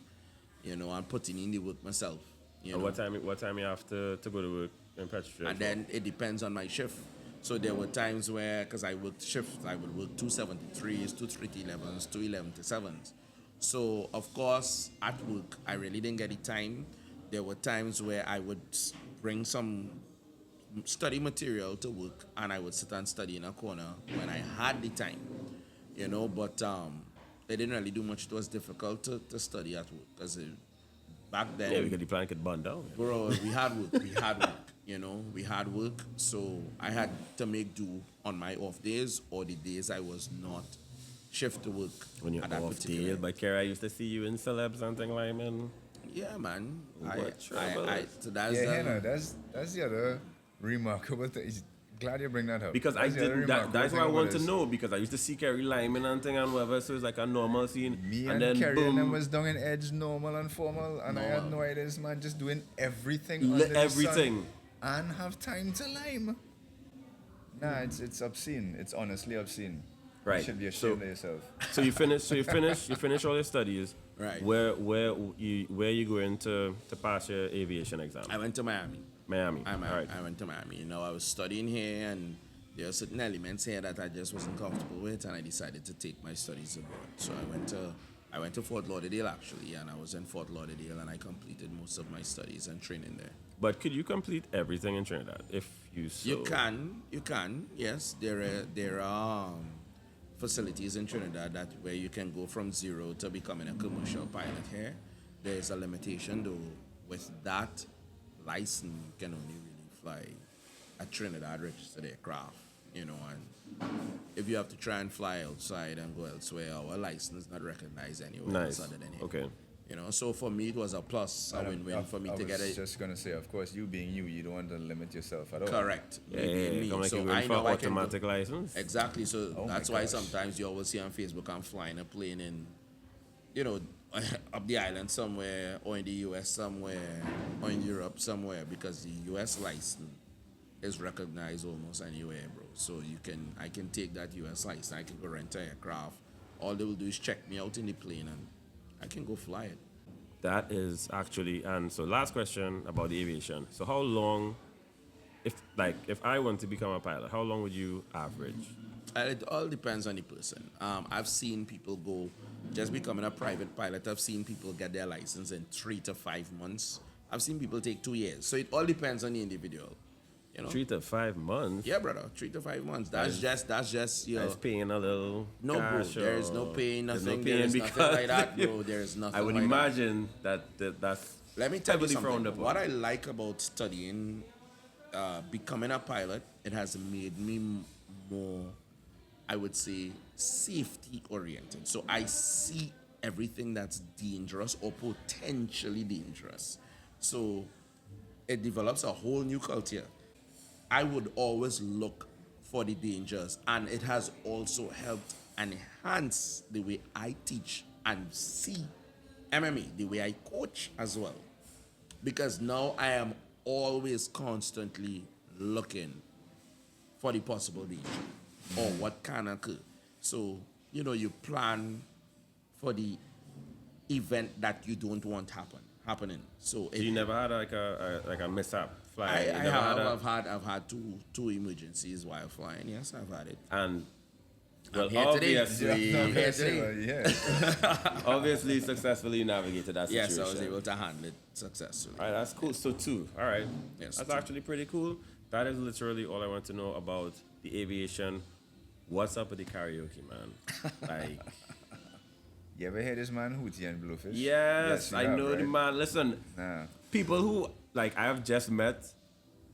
You know, and putting in the work myself. You know? What time you have to go to work in Petrotrin? And then it depends on my shift. So there were times where, because I worked shifts, I would work 273s, 211s, 211-7s. So, of course, at work, I really didn't get the time. There were times where I would bring some study material to work, and I would sit and study in a corner when I had the time, you know, but they didn't really do much. It was difficult to study at work, because back then... Yeah, because the plan could burn down. Bro, we had work, you know, we had work, so I had to make do on my off days or the days I was not shift to work. When you're at that off particular days, but Kerry, I used to see you in celebs and things like man. Yeah, man. So That's the other remarkable thing. Glad you bring that up. Because That's the other remarkable that's thing what I about want to this. know, because I used to see Kerry Lyman and thing and whatever, so it's like a normal scene. Me and and then Kerry boom, and them was down in Edge, normal and formal, and I had no idea this man just doing everything under the everything. sun and have time to lime. Nah, it's obscene. It's honestly obscene. Right. You should be ashamed of yourself. So you finish all your studies. Right. Where you going to pass your aviation exam? I went to Miami. Miami. I Right. went to Miami. You know, I was studying here, and there are certain elements here that I just wasn't comfortable with, and I decided to take my studies abroad. So I went to Fort Lauderdale actually, and I was in Fort Lauderdale, and I completed most of my studies and training there. But could you complete everything in Trinidad if you so? You can. Yes, there are facilities in Trinidad where you can go from zero to becoming a commercial pilot here. There is a limitation though. With that license, you can only really fly a Trinidad registered aircraft, you know, and if you have to try and fly outside and go elsewhere, our license is not recognized anywhere else Nice. other than here. Okay. You know, so for me it was a plus, a win-win for me to get I was it. just gonna say, of course, you being you don't want to limit yourself at all. Correct. Yeah, Me. come like So you're going I for know I can go. automatic license. Exactly. So Oh my that's why gosh. sometimes you always see on Facebook I'm flying a plane in, you know, up the island somewhere, or in the US somewhere, or in Europe somewhere, because the US license is recognized almost anywhere, bro. So I can take that US license, I can go rent an aircraft. All they will do is check me out in the plane, and I can go fly it. That is actually, and so last question about the aviation. So how long, if I want to become a pilot, how long would you average? It all depends on the person. I've seen people go just becoming a private pilot. I've seen people get their license in 3 to 5 months. I've seen people take 2 years. So it all depends on the individual. You know? 3 to 5 months. Yeah, brother. 3 to 5 months. That's just you know. That's paying a little. No, bro. cash There is no or- paying, there's nothing. no There paying is nothing because like that, bro. There is nothing. I would like that. imagine that's. Let me tell you heavily frowned something. upon. What I like about studying, becoming a pilot, it has made me more, I would say, safety oriented. So I see everything that's dangerous or potentially dangerous. So it develops a whole new culture. I would always look for the dangers, and it has also helped enhance the way I teach and see MMA, the way I coach as well. Because now I am always constantly looking for the possible danger or what can occur. So, you plan for the event that you don't want happening. So So you never had like a mishap flying. You never had a- I've had two emergencies while flying. Yes, I've had it. and well, here today. obviously, I'm here today. Yeah. obviously, successfully navigated that situation. Yes, I was able to handle it successfully. All right, that's cool. So 2. All right. Yes, That's 2. actually pretty cool. That is literally all I want to know about the aviation. What's up with the karaoke, man? Like, You ever hear this man Hootie and Bluefish? yes, you I have, know the right? man. Listen, Nah. people who like I have just met.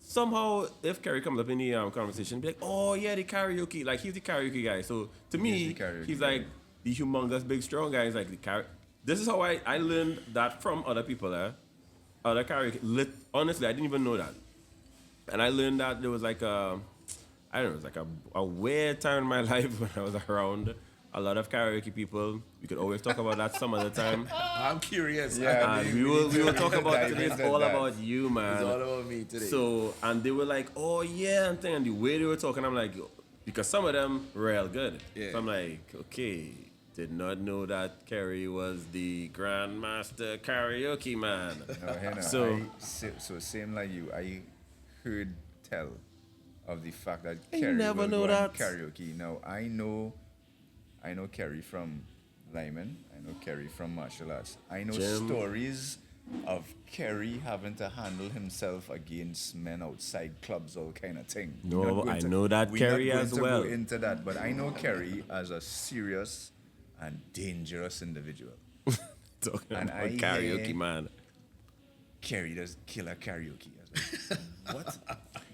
Somehow, if Kerry comes up in the conversation, be like, "Oh yeah, the karaoke." Like he's the karaoke guy. So to me, He's the karaoke he's guy. like the humongous, big, strong guy. He's like the This is how I learned that from other people. Other karaoke. Honestly, I didn't even know that. And I learned that there was like I don't know, it was like a weird time in my life when I was around a lot of karaoke people. We could always talk about that some other time. I'm curious. Yeah. And we will talk about Dive today. It's into all that. about you, man. It's all about me today. So, and they were like, oh yeah, and thing, and the way they were talking, I'm like, because some of them real good. Yeah. So I'm like, okay, did not know that Kerry was the grandmaster karaoke man. No, Hannah, So- so same like you, I heard tell of the fact that I Kerry never will know go on that. karaoke. Now I know Kerry from Lyman. I know Kerry from martial arts. I know Jim. stories of Kerry having to handle himself against men outside clubs, all kind of thing. No, We're not going I know that we're Kerry not going as to well. Go into that, but I know Kerry as a serious and dangerous individual. Talking And about I karaoke hear- man. Kerry does killer karaoke. I was like, what?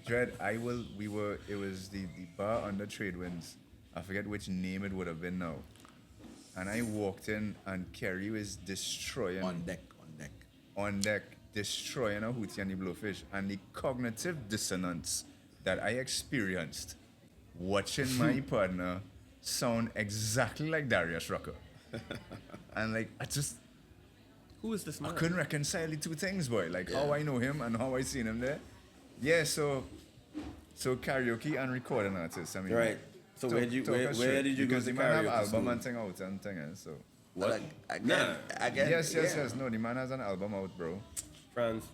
Dread, it was the bar under Tradewinds. I forget which name it would have been now. And I walked in and Kerry was destroying, on deck. on deck, destroying a Hootie and the Blowfish. And the cognitive dissonance that I experienced watching my partner sound exactly like Darius Rucker. And like, Who is this I man? couldn't reconcile the two things, boy. Like how I know him and how I seen him there. Yeah, so karaoke and recording artists. I mean, Right. So where did you go because to the man have karaoke album school? and thing out and thing, so. What? Like, Nah. again. Yes. No, the man has an album out, bro. France.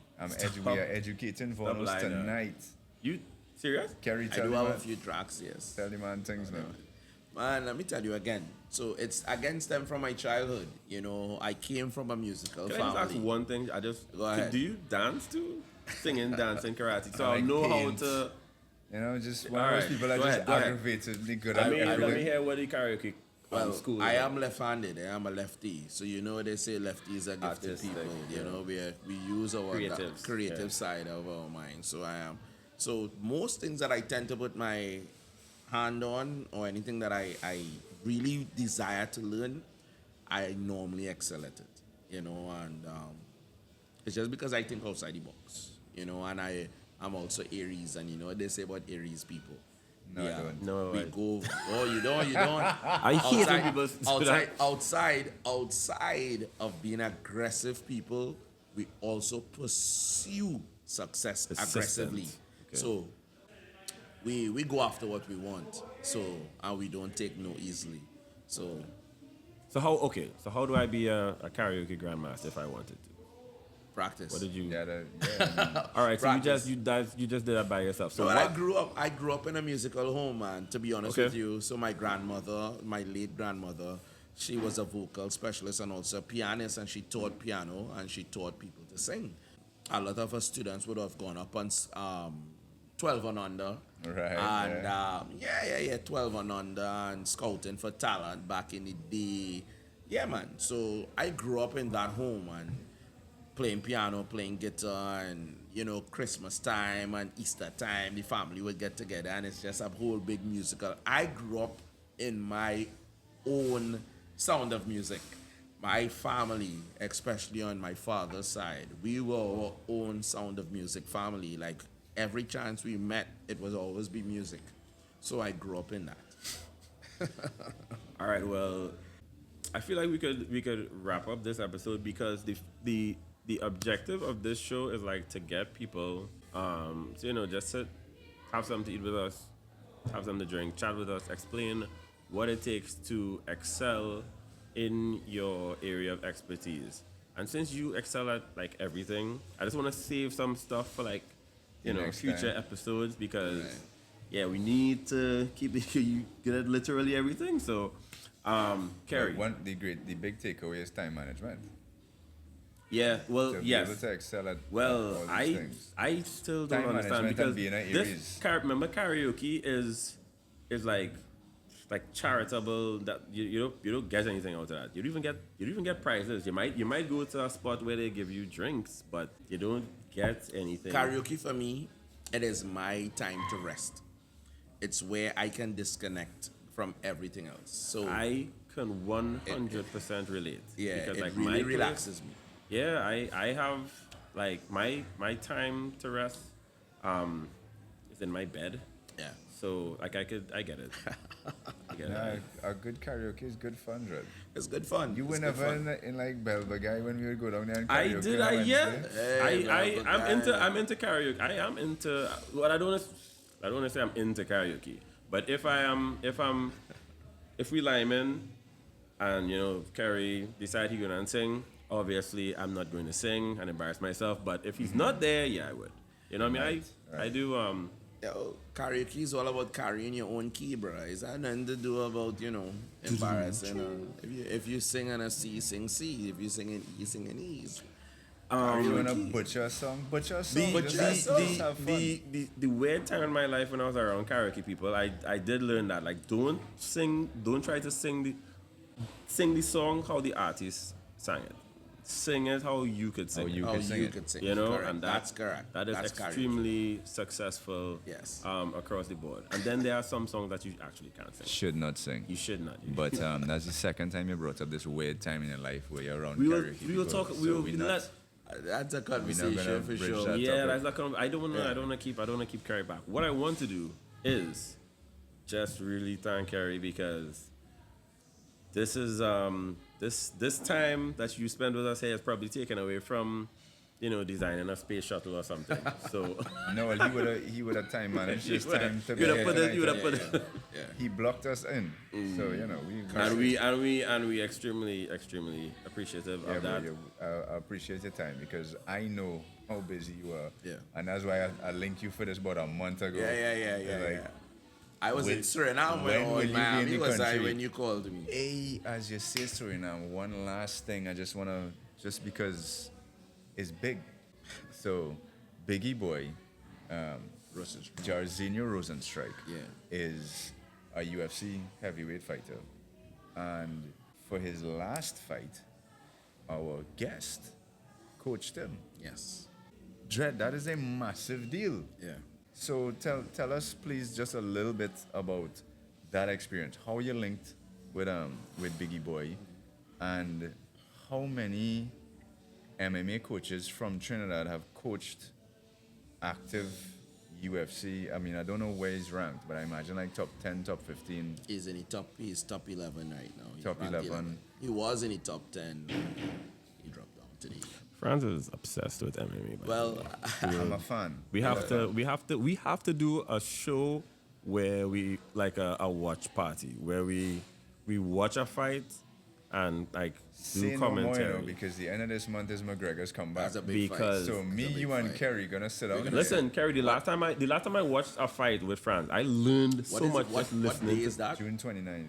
We are educating for us lying, tonight. You serious? Kerry, I tell do the have a man, few tracks, yes. tell the man things now. Man, let me tell you again. So it's against them from my childhood. I came from a musical Can I just ask family. one thing? Go ahead. Do you dance too? Singing, dancing, karate. So I I like know how paint. to. You know, just one All of those right, people that go just ahead, go ahead. aggravatedly good I at mean, let me everything. hear what the karaoke Well, school. I is am left-handed. I am a lefty. So they say lefties are gifted Artistic, people. yeah. We use our Creatives, creative yeah. side of our mind. So I am. So most things that I tend to put my hand on, or anything that I really desire to learn, I normally excel at it. And it's just because I think outside the box. And I'm also Aries, and they say about Aries people. No, I don't. No, We I- go. Oh, you don't. You don't. I hate when people do that. Outside of being aggressive people, we also pursue success Persistent. aggressively. Okay. So we go after what we want. So and we don't take no easily. So So how do I be a karaoke grandmaster if I wanted to? practice. What did you? Yeah. All right, so Practice. you just did that by yourself. So So what? I grew up in a musical home, and to be honest Okay. with you, so my grandmother, my late grandmother, she was a vocal specialist and also a pianist, and she taught piano and she taught people to sing. A lot of her students would have gone up on 12 and under. Right, And 12 and under and scouting for talent back in the day. Yeah, man. So I grew up in that home and playing piano, playing guitar, and Christmas time and Easter time, the family would get together, and it's just a whole big musical. I grew up in my own sound of music. My family, especially on my father's side, we were our own sound of music family. Like every chance we met, it was always be music. So I grew up in that. All right, well, I feel like we could wrap up this episode because the objective of this show is like to get people, just to have something to eat with us, have something to drink, chat with us, explain what it takes to excel in your area of expertise. And since you excel at like everything, I just want to save some stuff for like, Next future time. episodes because, Right. yeah, we need to keep you good at literally everything. So, Kerry. The big takeaway is time management. Yeah, well, To be yes. able to excel at Well, all these things. I still don't Time understand management because and being at Aries. remember karaoke is like charitable that you don't get anything out of that. You don't even get prizes. You might go to a spot where they give you drinks, but you don't get anything. Karaoke for me, it is my time to rest. It's where I can disconnect from everything else. So I can 100% relate. yeah, because it like really my place- relaxes me. Yeah, I have like my time to rest is in my bed. Yeah. So like I get it. I get it. Yeah, a good karaoke is good fun, Red. It's good fun. You were It's good never fun. in like Belva guy when we would go down there and I karaoke did. on Yeah. Wednesday? Hey, I'm into karaoke. I am into. Well, I don't want to say I'm into karaoke, but if we Lyman and Kerry decide he's gonna sing, obviously I'm not going to sing and embarrass myself. But if he's not there, yeah, I would. You know what I mean? I do. Yo, karaoke is all about carrying your own key, bro. It's got nothing to do about, embarrassing. If you sing on a C, sing C. If you sing in E, sing in E. You wanna butcher a song? Butcher a song. Butcher a Just song. have fun. The weird time in my life when I was around karaoke people, I did learn that like don't try to sing the song how the artist sang it. Sing it how you could sing How it. you Oh, could sing you it. could sing. You know, Correct. and That's correct. That is That's karaoke. extremely successful. Yes. Across the board. And then there are some songs that you actually can't sing. Should not sing. You should not. But that's the second time you brought up this weird time in your life where you're around we will karaoke. we will people. talk. So We will we let. That's a gonna conversation for bridge sure. that. Yeah, topic. that's not. I don't want to. I don't want to keep Carrie back. What I want to do is just really thank Carrie because this is this time that you spend with us here is probably taken away from designing a space shuttle or something. So No, well, he would have time managed his time to be you would here have put it. You would tonight. have put it. Yeah. He blocked us in. So And we extremely appreciative Yeah, of bro, that. I appreciate your time because I know how busy you are. Yeah. And that's why I linked you for this about a month ago. Yeah. Like, I was in Suriname when will when you be in Miami the was I country? when you called me. hey, as you say, Suriname, one last thing I just want to, just because it's big. So, Biggie Boy, Jairzinho Rosenstrike, Yeah. is a UFC heavyweight fighter. And for his last fight, our guest coached him. Yes. Dread, that is a massive deal. Yeah. So tell us, please, just a little bit about that experience. How you linked with Biggie Boy, and how many MMA coaches from Trinidad have coached active UFC. I mean, I don't know where he's ranked, but I imagine like top 10, top 15. He's top 11 right now. He's Top ranked 11. He was in the top 10. He dropped down today. Franz is obsessed with MMA. By the Well, way. I'm a fan. we have to do a show where we like a watch party where we watch a fight and like Say do no more, commentary. because the end of this month is McGregor's comeback. that's a big Because- fight. So me, That's a big you, and fight. Kerry gonna sit down. Listen, Kerry, the last time I watched a fight with Franz, I learned so much What just listening. day is that? June 29th.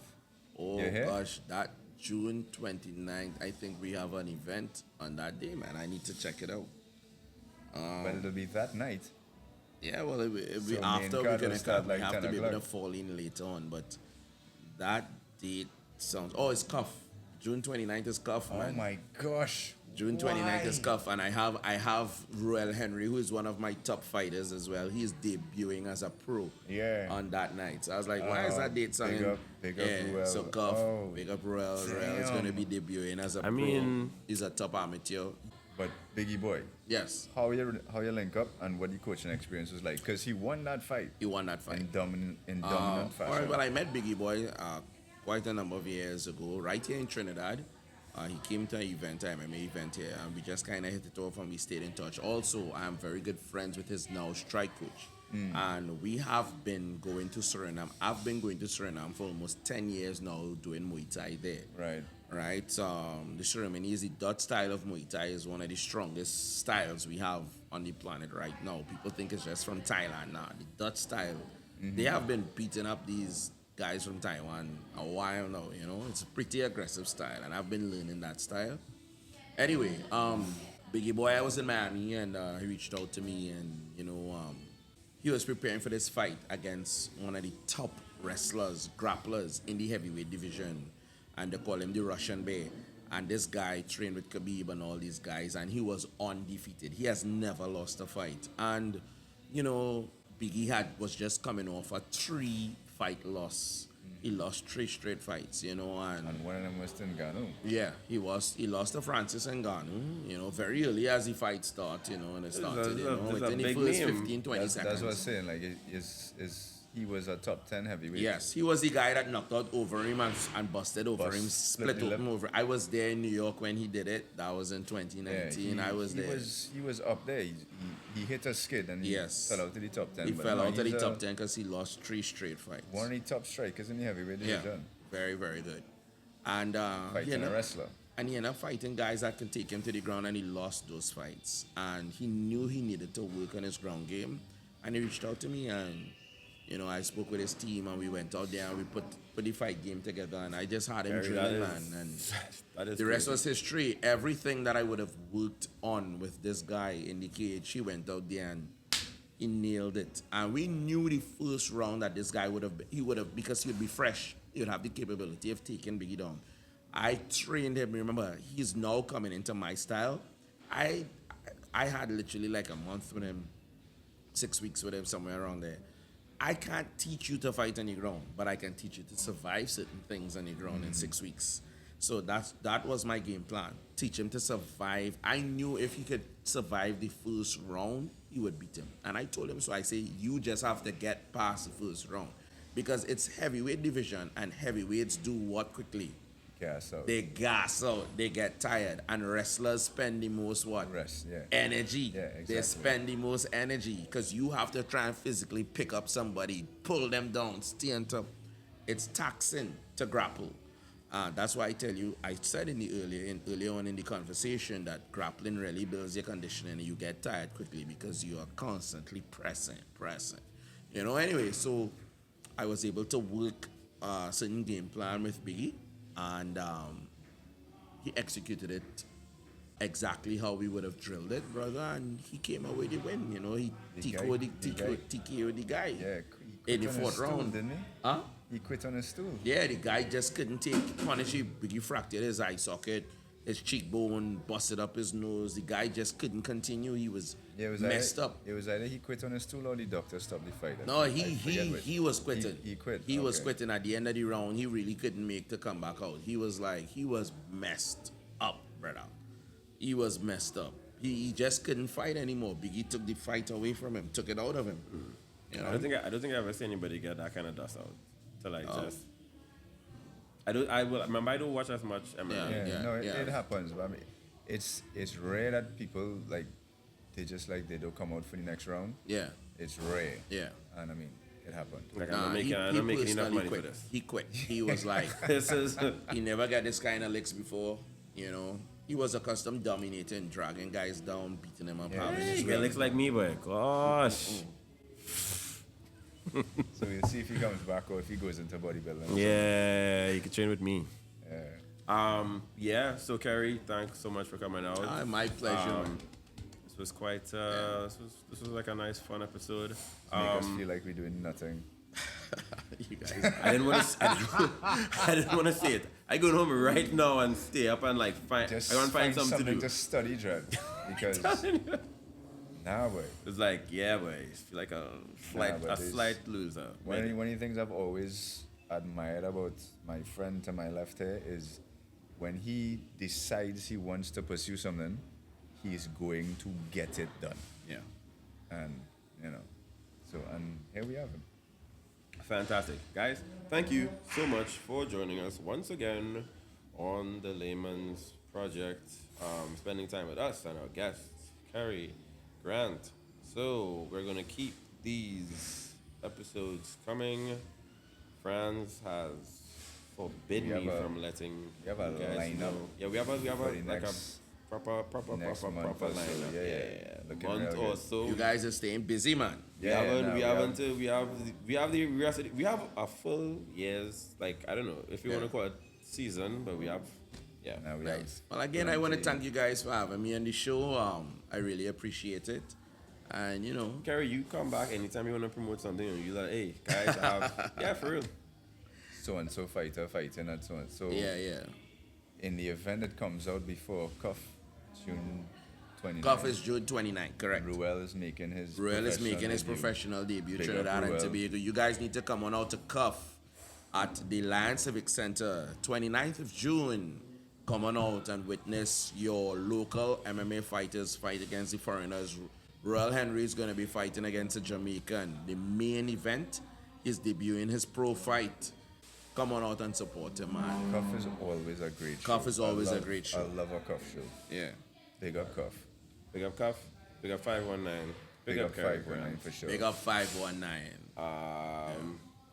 Oh You hear? gosh, that June 29th, I think we have an event on that day, man. I need to check it out. But it'll be that night. Yeah, well, it'll be So main after we card can will start we like have 10 to be able to o'clock. fall in later on, but that date sounds. Oh, it's Cuff. June 29th is Cuff, Oh man. my gosh. June 29th is Why? Cuff, and I have Royal Henry, who is one of my top fighters as well. He's debuting as a pro Yeah. on that night. So I was like, why is that date sounding? big up yeah, Royal. so Cuff, Oh, big up Royal. Royal is going to be debuting as a pro. mean- He's a top amateur. But Biggie boy, Yes, how you link up and what the coaching experience was like? Because he won that fight he won that fight. in dominant All fashion. right, well, I met Biggie Boy quite a number of years ago, right here in Trinidad. He came to an event, an MMA event here, and we just kind of hit it off and we stayed in touch. Also, I am very good friends with his now strike coach. And we have been going to Suriname. I've been going to Suriname for almost 10 years now doing Muay Thai there. Right. Right? The Surinamese, the Dutch style of Muay Thai is one of the strongest styles we have on the planet right now. People think it's just from Thailand. Nah, the Dutch style, they have been beating up these guys from Taiwan a while now, you know. It's a pretty aggressive style, and I've been learning that style. Anyway, Biggie Boy, I was in Miami, and he reached out to me, and, you know, he was preparing for this fight against one of the top wrestlers, grapplers in the heavyweight division, and they call him the Russian Bear. And this guy trained with Khabib and all these guys, and he was undefeated. He has never lost a fight. And, you know, Biggie was just coming off a 3-fight loss. He lost 3 straight fights, you know, and And one of them was in Ghana. yeah, he lost to Francis Ngannou, you know, very early as the fight started, you know, and it started, you know, that's a within the big first name. 15, 20 That's seconds. what I'm saying. Like, he was a top 10 heavyweight. Yes, he was the guy that knocked out over him and busted over him, split the lip. open over. I was there in New York when he did it. That was in 2019. I was there. He was up there. He hit a skid and he Yes. fell out to the top 10. He But fell no, out of the he's top 10 because he lost 3 straight fights. One of the top strikers in the heavyweight Yeah, division. very, very good. And Fighting a wrestler. And he ended up fighting guys that can take him to the ground, and he lost those fights. And he knew he needed to work on his ground game. And he reached out to me, and, you know, I spoke with his team, and we went out there, and we put the fight game together. And I just had him Kerry, drilling, that man. is- And that is the rest crazy. was history. Everything that I would have worked on with this guy in the cage, he went out there and he nailed it. And we knew the first round that this guy would have, because he would be fresh, he would have the capability of taking Biggie down. I trained him. Remember, he's now coming into my style. I had literally like a month with him, 6 weeks with him, somewhere around there. I can't teach you to fight on the ground, but I can teach you to survive certain things on the ground in 6 weeks. So that was my game plan. Teach him to survive. I knew if he could survive the first round, he would beat him. And I told him, so I say, you just have to get past the first round. Because it's heavyweight division, and heavyweights do what quickly? Yeah, so They gas out, they get tired, and wrestlers spend the most what? Rest, yeah. Energy. Yeah, They exactly. spend the most energy because you have to try and physically pick up somebody, pull them down, stay on top. It's taxing to grapple. That's why I tell you, I said earlier on in the conversation that grappling really builds your conditioning, and you get tired quickly because you are constantly pressing. You know, anyway, so I was able to work a certain game plan with Biggie, and he executed it exactly how we would have drilled it, brother, and he came away the win. You know, he TKO'd the guy yeah, in the 4th round. didn't he? Huh? He quit on his stool. Yeah, the guy just couldn't take punish. Biggie fractured his eye socket, his cheekbone, busted up his nose. The guy just couldn't continue. He was Yeah, it was messed either, up. It was either he quit on his stool or the doctor stopped the fight. No, I forget which. he was quitting. He quit. He was okay. quitting at the end of the round. He really couldn't make to come back out. He was messed up, brother. He was messed up. He just couldn't fight anymore. Biggie took the fight away from him, took it out of him. You know? I don't think I ever seen anybody get that kind of dust out. To like just. Remember I don't watch as much MMA. Yeah, no, yeah. it happens. But I mean, it's rare that people like they just like they don't come out for the next round. Yeah. It's rare. Yeah. And I mean, it happened. Like Nah, I'm he not making enough personally money quit. for this. He quit. He was like, This is he never got this kind of licks before. You know, he was accustomed dominating, dragging guys down, beating them up. having Hey, his it looks like me, boy. Gosh. So we'll see if he comes back or if he goes into bodybuilding. Yeah, you can train with me. Yeah. Yeah. So Kerry, thanks so much for coming out. My pleasure. Man. This was quite. This was like a nice, fun episode. Make us feel like we're doing nothing. You guys, I didn't want to. I didn't want to say it. I go home right now and stay up and like find. Just I want to find something to do. to study, Dread. Because nah, boy. It's like, yeah, boy. I feel like a but slight loser. One of the things I've always admired about my friend to my left here is when he decides he wants to pursue something, he's going to get it done. yeah. And, you know, so, and here we have him. Fantastic. Guys, thank you so much for joining us once again on the Laymans project, spending time with us and our guests, Kerry Grant. So we're going to keep these episodes coming. Franz has forbidden We have me a- from letting we have a you guys lineup know. Yeah, we have for the like next- a proper next month proper or so. lineup. Yeah. Looking Month real or good. so. You guys are staying busy, man. We Yeah, haven't. no, we we haven't. We have a full year's. Like I don't know if you want to call it season, but we have. Yeah. Now we Nice. Well, again, I want to thank you guys for having me on the show. I really appreciate it. And, you know, Kerry, you come back anytime you want to promote something, and you like, hey guys, I have yeah, for real. So and so fighter fighting and so on. So yeah. in the event that comes out before Cuff, June 29th, Cuff is June 29, correct. Ruel is making his Professional debut, Big up Trinidad and Ruel. Tobago. You guys need to come on out to Cuff at the Lion Civic Center, 29th of June. Come on out and witness your local MMA fighters fight against the foreigners. Royal Henry is going to be fighting against a Jamaican. The main event is debuting his pro fight. Come on out and support him, man. Cuff is always a great show. Cuff is always a great show. I love a Cuff show. Yeah. Big up Cuff. Big up Cuff. Big up 519. Big up Kerry 519 Grant. for sure. Big up 519. All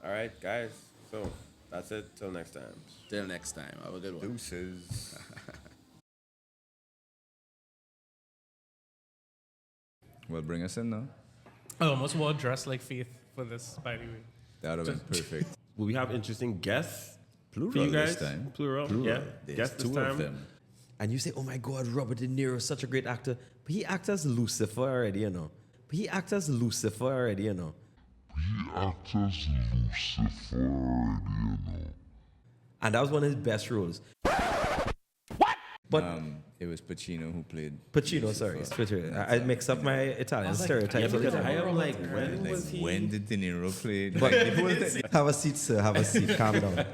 right, guys. So that's it. Till next time. Till next time. Have a good one. Deuces. Well, bring us in now. I almost wore dressed like Faith for this, by the way. That would have been perfect. Will we have interesting guests Plural for you guys? this time. Plural. Plural. Yeah. There's Guests this two time. of them. And you say, oh my God, Robert De Niro is such a great actor. But he acts as Lucifer already, you know. And that was one of his best roles. But It was Pacino who played. Pacino, sorry. It's Pacino. I mix up my Italian stereotypes. because Okay. I am like, when Like, was he? when did De Niro play? But have a seat, sir. Have a seat. Calm down.